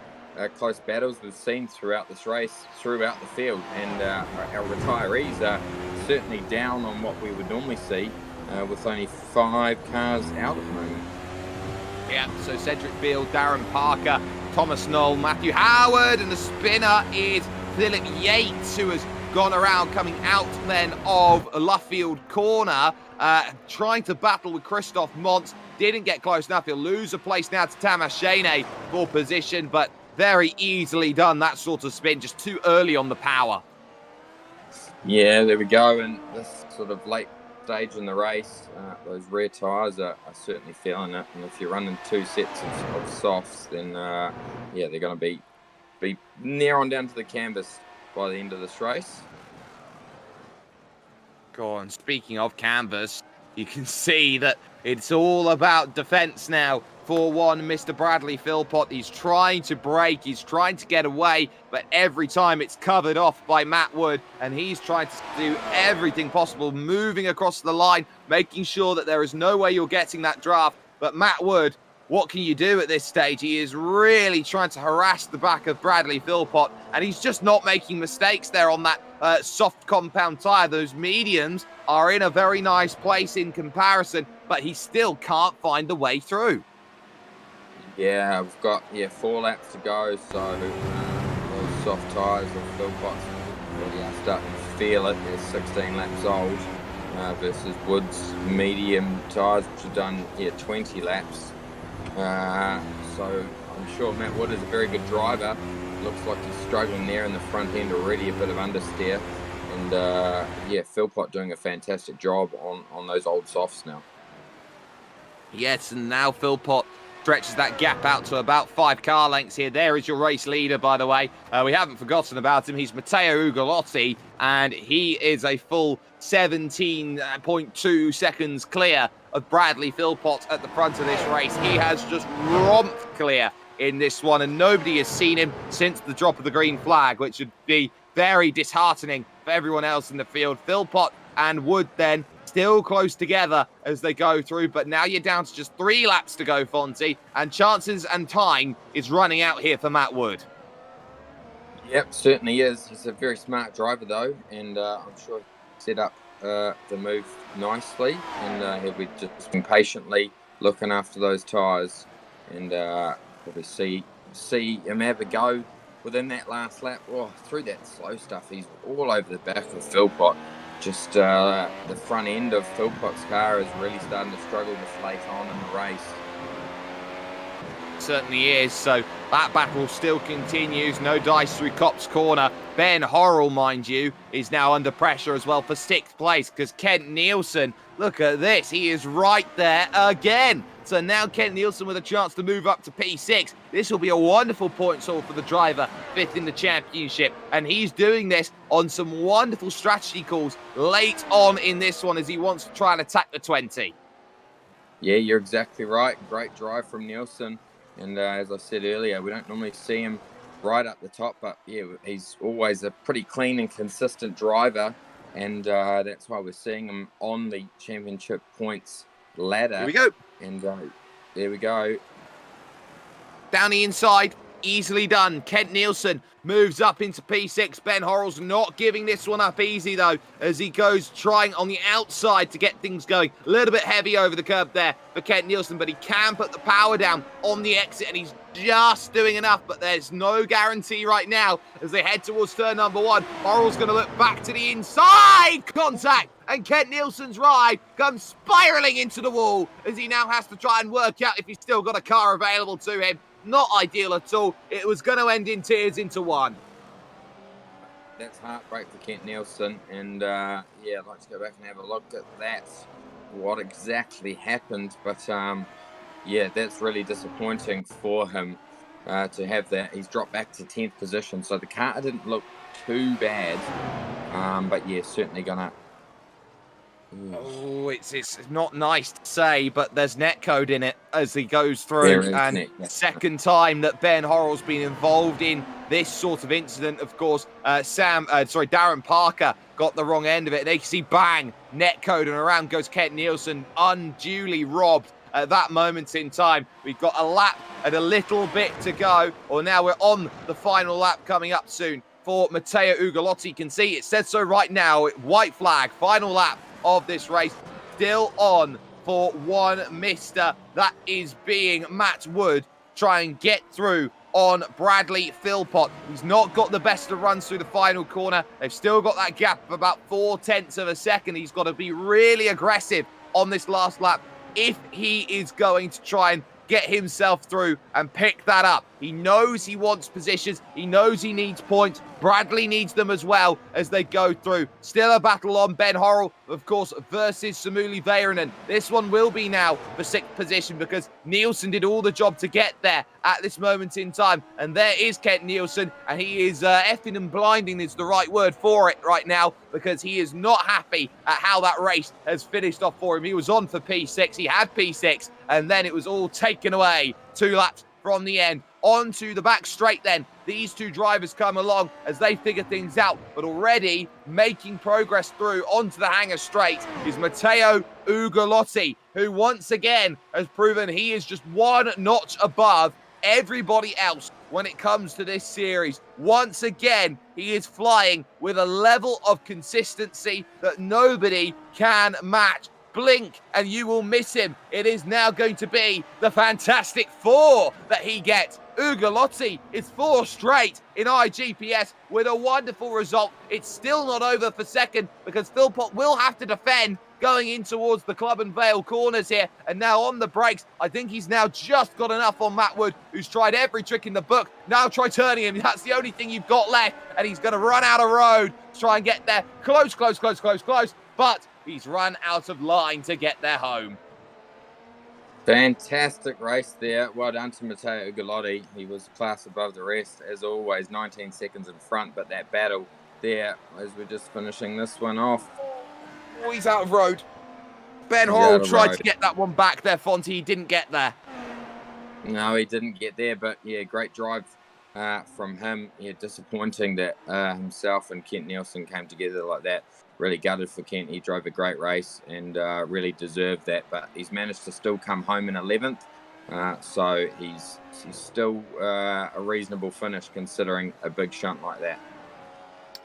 close battles we've seen throughout this race, throughout the field. And our retirees are certainly down on what we would normally see with only 5 cars out at the moment. Yeah, so Cedric Beale, Darren Parker, Thomas Knoll, Matthew Howard, and the spinner is Philip Yates, who has gone around coming out then of Luffield corner, trying to battle with Christoph Mons. Didn't get close enough. He'll lose a place now to Tamas Shane for position, but very easily done, that sort of spin, just too early on the power. Yeah, there we go. And this sort of late stage in the race, those rear tyres are certainly feeling it. And if you're running 2 sets of softs, then yeah, they're going to be near on down to the canvas by the end of this race. Go on, speaking of canvas, you can see that it's all about defence now for one Mr. Bradley Philpott. He's trying to break, he's trying to get away, but every time it's covered off by Matt Wood, and he's trying to do everything possible, moving across the line, making sure that there is no way you're getting that draft. But Matt Wood, what can you do at this stage? He is really trying to harass the back of Bradley Philpott, and he's just not making mistakes there on that soft compound tyre. Those mediums are in a very nice place in comparison, but he still can't find the way through. Yeah, we've got 4 laps to go, so those soft tyres of Philpott's really are starting to feel it. They're 16 laps old versus Wood's medium tyres, which have done 20 laps. So I'm sure Matt Wood is a very good driver. Looks like he's struggling there in the front end already, a bit of understeer. And Philpott doing a fantastic job on those old softs now. Yes, and now Philpott stretches that gap out to about 5 car lengths here. There is your race leader, by the way. We haven't forgotten about him. He's Matteo Ugolotti, and he is a full 17.2 seconds clear of Bradley Philpott at the front of this race. He has just romped clear in this one, and nobody has seen him since the drop of the green flag, which would be very disheartening for everyone else in the field. Philpott and Wood then still close together as they go through, but now you're down to just 3 laps to go, Fonzie, and chances and time is running out here for Matt Wood. Yep, certainly is. He's a very smart driver, though, and I'm sure he set up the move nicely, and he'll be just been patiently looking after those tyres, and probably see him have a go within that last lap. Oh, through that slow stuff, he's all over the back of Philpott. Just the front end of Philpott's car is really starting to struggle this late on in the race. Certainly is. So that battle still continues. No dice through Copse Corner. Ben Horrell, mind you, is now under pressure as well for 6th place because Kent Nielsen, look at this, he is right there again. So now Kent Nielsen with a chance to move up to P6. This will be a wonderful points haul for the driver, 5th in the championship. And he's doing this on some wonderful strategy calls late on in this one as he wants to try and attack the 20. Yeah, you're exactly right. Great drive from Nielsen. And as I said earlier, we don't normally see him right up the top, but yeah, he's always a pretty clean and consistent driver, and that's why we're seeing him on the championship points ladder. Here we go. And there we go. Down the inside, easily done. Kent Nielsen moves up into P6. Ben Horrell's not giving this one up easy, though, as he goes trying on the outside to get things going. A little bit heavy over the curb there for Kent Nielsen, but he can put the power down on the exit, and he's just doing enough, but there's no guarantee right now as they head towards turn number 1. Horrell's going to look back to the inside. Contact, and Kent Nielsen's ride comes spiralling into the wall as he now has to try and work out if he's still got a car available to him. Not ideal at all. It was going to end in tears into 1. That's heartbreak for Kent Nielsen, and yeah, I'd like to go back and have a look at that, what exactly happened, but yeah, that's really disappointing for him to have that. He's dropped back to 10th position, so the car didn't look too bad, but yeah, certainly gonna... Oh, it's not nice to say, but there's netcode in it as he goes through, and second time that Ben Horrell's been involved in this sort of incident. Of course, Darren Parker got the wrong end of it. They see bang, netcode, and around goes Kent Nielsen, unduly robbed at that moment in time. We've got a lap and a little bit to go, or now we're on the final lap coming up soon for Matteo Ugolotti. You can see it says so right now. White flag, final lap of this race, still on for one mister. That is being Matt Wood. Try and get through on Bradley Philpott. He's not got the best of runs through the final corner. They've still got that gap of about 0.4 of a second. He's got to be really aggressive on this last lap if he is going to try and get himself through and pick that up. He knows he wants positions. He knows he needs points. Bradley needs them as well as they go through. Still a battle on Ben Horrell, of course, versus Samuli Väyrynen. This one will be now for 6th position because Nielsen did all the job to get there at this moment in time. And there is Kent Nielsen, and he is effing and blinding is the right word for it right now because he is not happy at how that race has finished off for him. He was on for P6. He had P6, and then it was all taken away 2 laps from the end. Onto the back straight then. These two drivers come along as they figure things out, but already making progress through onto the hangar straight is Matteo Ugolotti, who once again has proven he is just one notch above everybody else when it comes to this series. Once again, he is flying with a level of consistency that nobody can match. Blink and you will miss him. It is now going to be the Fantastic Four that he gets. Ugolotti is 4 straight in IGPS with a wonderful result. It's still not over for second because Philpott will have to defend going in towards the Club and Vale corners here. And now on the brakes, I think he's now just got enough on Matt Wood, who's tried every trick in the book. Now try turning him. That's the only thing you've got left. And he's going to run out of road to try and get there. Close. But he's run out of line to get there home. Fantastic race there. Well done to Matteo Ugolotti. He was a class above the rest, as always, 19 seconds in front. But that battle there, as we're just finishing this one off. Oh, he's out of road. Ben Horrell tried to get that one back there, Fonty. He didn't get there. No, he didn't get there. But, yeah, great drive from him. Yeah, disappointing that himself and Kent Nielsen came together like that. Really gutted for Kent. He drove a great race and really deserved that. But he's managed to still come home in 11th. So he's still a reasonable finish considering a big shunt like that.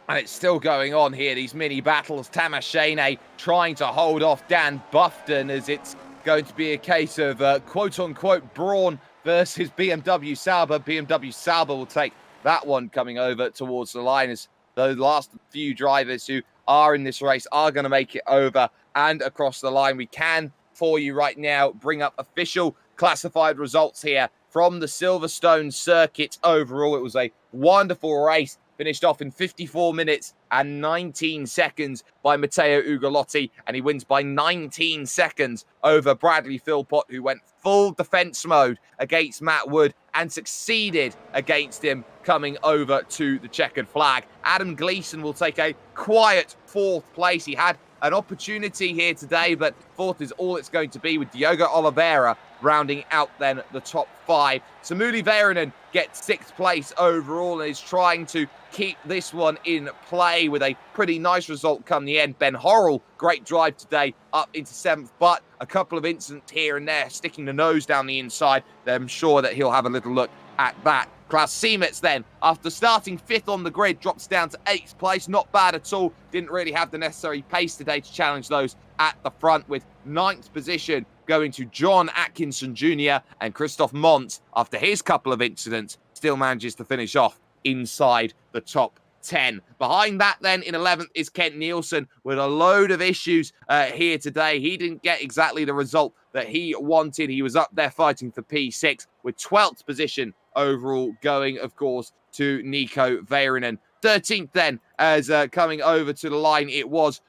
And it's still going on here, these mini battles. Tamashane trying to hold off Dan Buffton as it's going to be a case of quote-unquote Brawn versus BMW Sauber. BMW Sauber will take that one coming over towards the line as the last few drivers who are in this race are going to make it over and across the line. We can, for you right now, bring up official classified results here from the Silverstone circuit overall. It was a wonderful race. Finished off in 54 minutes and 19 seconds by Matteo Ugolotti, and he wins by 19 seconds over Bradley Philpott, who went full defense mode against Matt Wood and succeeded against him coming over to the checkered flag. Adam Gleason will take a quiet 4th place. He had an opportunity here today, but 4th is all it's going to be, with Diogo Oliveira rounding out then the top 5. Samuli Väyrynen gets 6th place overall and is trying to keep this one in play with a pretty nice result come the end. Ben Horrell, great drive today, up into 7th, but a couple of incidents here and there, sticking the nose down the inside. I'm sure that he'll have a little look at that. Klaus Siemens then, after starting 5th on the grid, drops down to 8th place. Not bad at all. Didn't really have the necessary pace today to challenge those at the front, with 9th position going to John Atkinson Jr. and Christoph Mont, after his couple of incidents, still manages to finish off inside the top 10. Behind that then in 11th is Kent Nielsen with a load of issues here today. He didn't get exactly the result that he wanted. He was up there fighting for P6, with 12th position overall going, of course, to Nico Väyrynen. 13th then, as coming over to the line, it was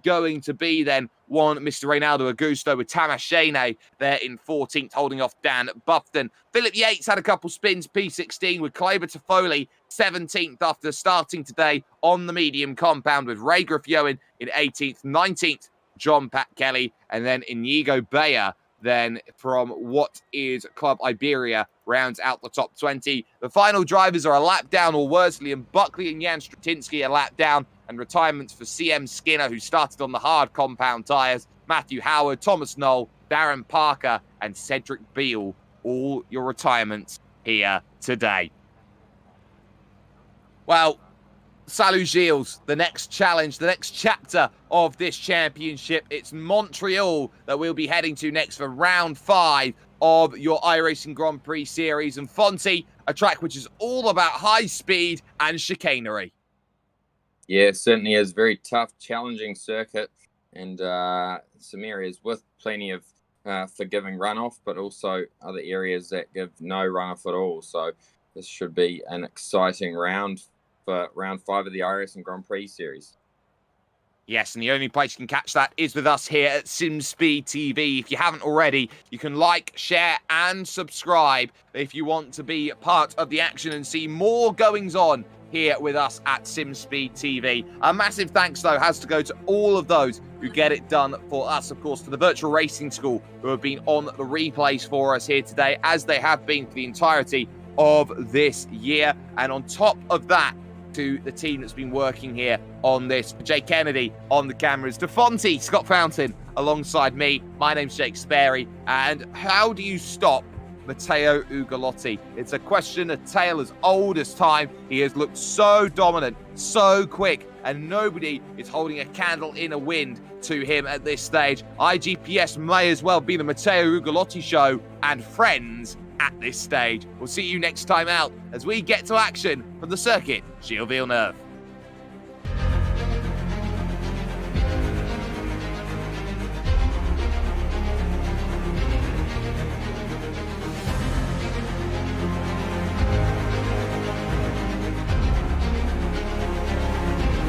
going to be then one Mr. Reynaldo Augusto, with Tamashane there in 14th, holding off Dan Buffton. Philip Yates had a couple spins, P16, with Kleber Toffoli 17th after starting today on the medium compound, with Ray Griffioen in 18th, 19th, John Pat Kelly, and then Inigo Bayer then from what is Club Iberia rounds out the top 20. The final drivers are a lap down, or Worsley and Buckley and Jan Stratinsky a lap down, and retirements for CM Skinner, who started on the hard compound tyres, Matthew Howard, Thomas Knoll, Darren Parker, and Cedric Beale. All your retirements here today. Well, Salut Gilles, the next challenge, the next chapter of this championship. It's Montreal that we'll be heading to next for round 5 of your iRacing Grand Prix Series. And Fonty, a track which is all about high speed and chicanery. Yeah, certainly is. Very tough, challenging circuit, and some areas with plenty of forgiving runoff, but also other areas that give no runoff at all. So this should be an exciting round for round 5 of the iRacing Grand Prix Series. Yes, and the only place you can catch that is with us here at SimSpeed TV. If you haven't already, you can like, share, and subscribe if you want to be part of the action and see more goings on here with us at SimSpeed TV. A massive thanks, though, has to go to all of those who get it done for us. Of course, to the Virtual Racing School, who have been on the replays for us here today, as they have been for the entirety of this year. And on top of that, to the team that's been working here on this, Jay Kennedy on the cameras, to Fonty, Scott Fountain alongside me. My name's Jake Sperry, and how do you stop Matteo Ugolotti? It's a question, a tale as old as time. He has looked so dominant, so quick, and nobody is holding a candle in a wind to him at this stage. IGPS may as well be the Matteo Ugolotti show and friends at this stage. We'll see you next time out as we get to action from the circuit, Gilles Villeneuve.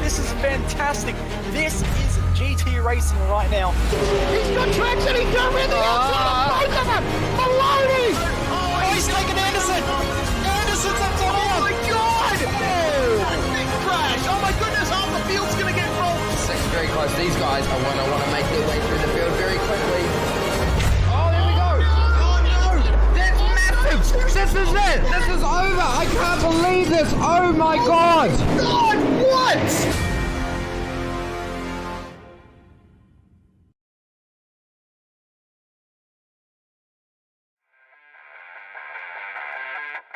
This is fantastic. This is GT racing right now. He's got traction, he's got everything outside of both of them! Maloney! Oh, he's taking Anderson. Anderson's up top. Oh my God! Big crash. Oh my goodness, half the field's going to get rolled. Six very close. These guys are want to make their way through the field very quickly. Oh, there we go. Oh no! That's massive! This is it! This is over! I can't believe this! Oh my God!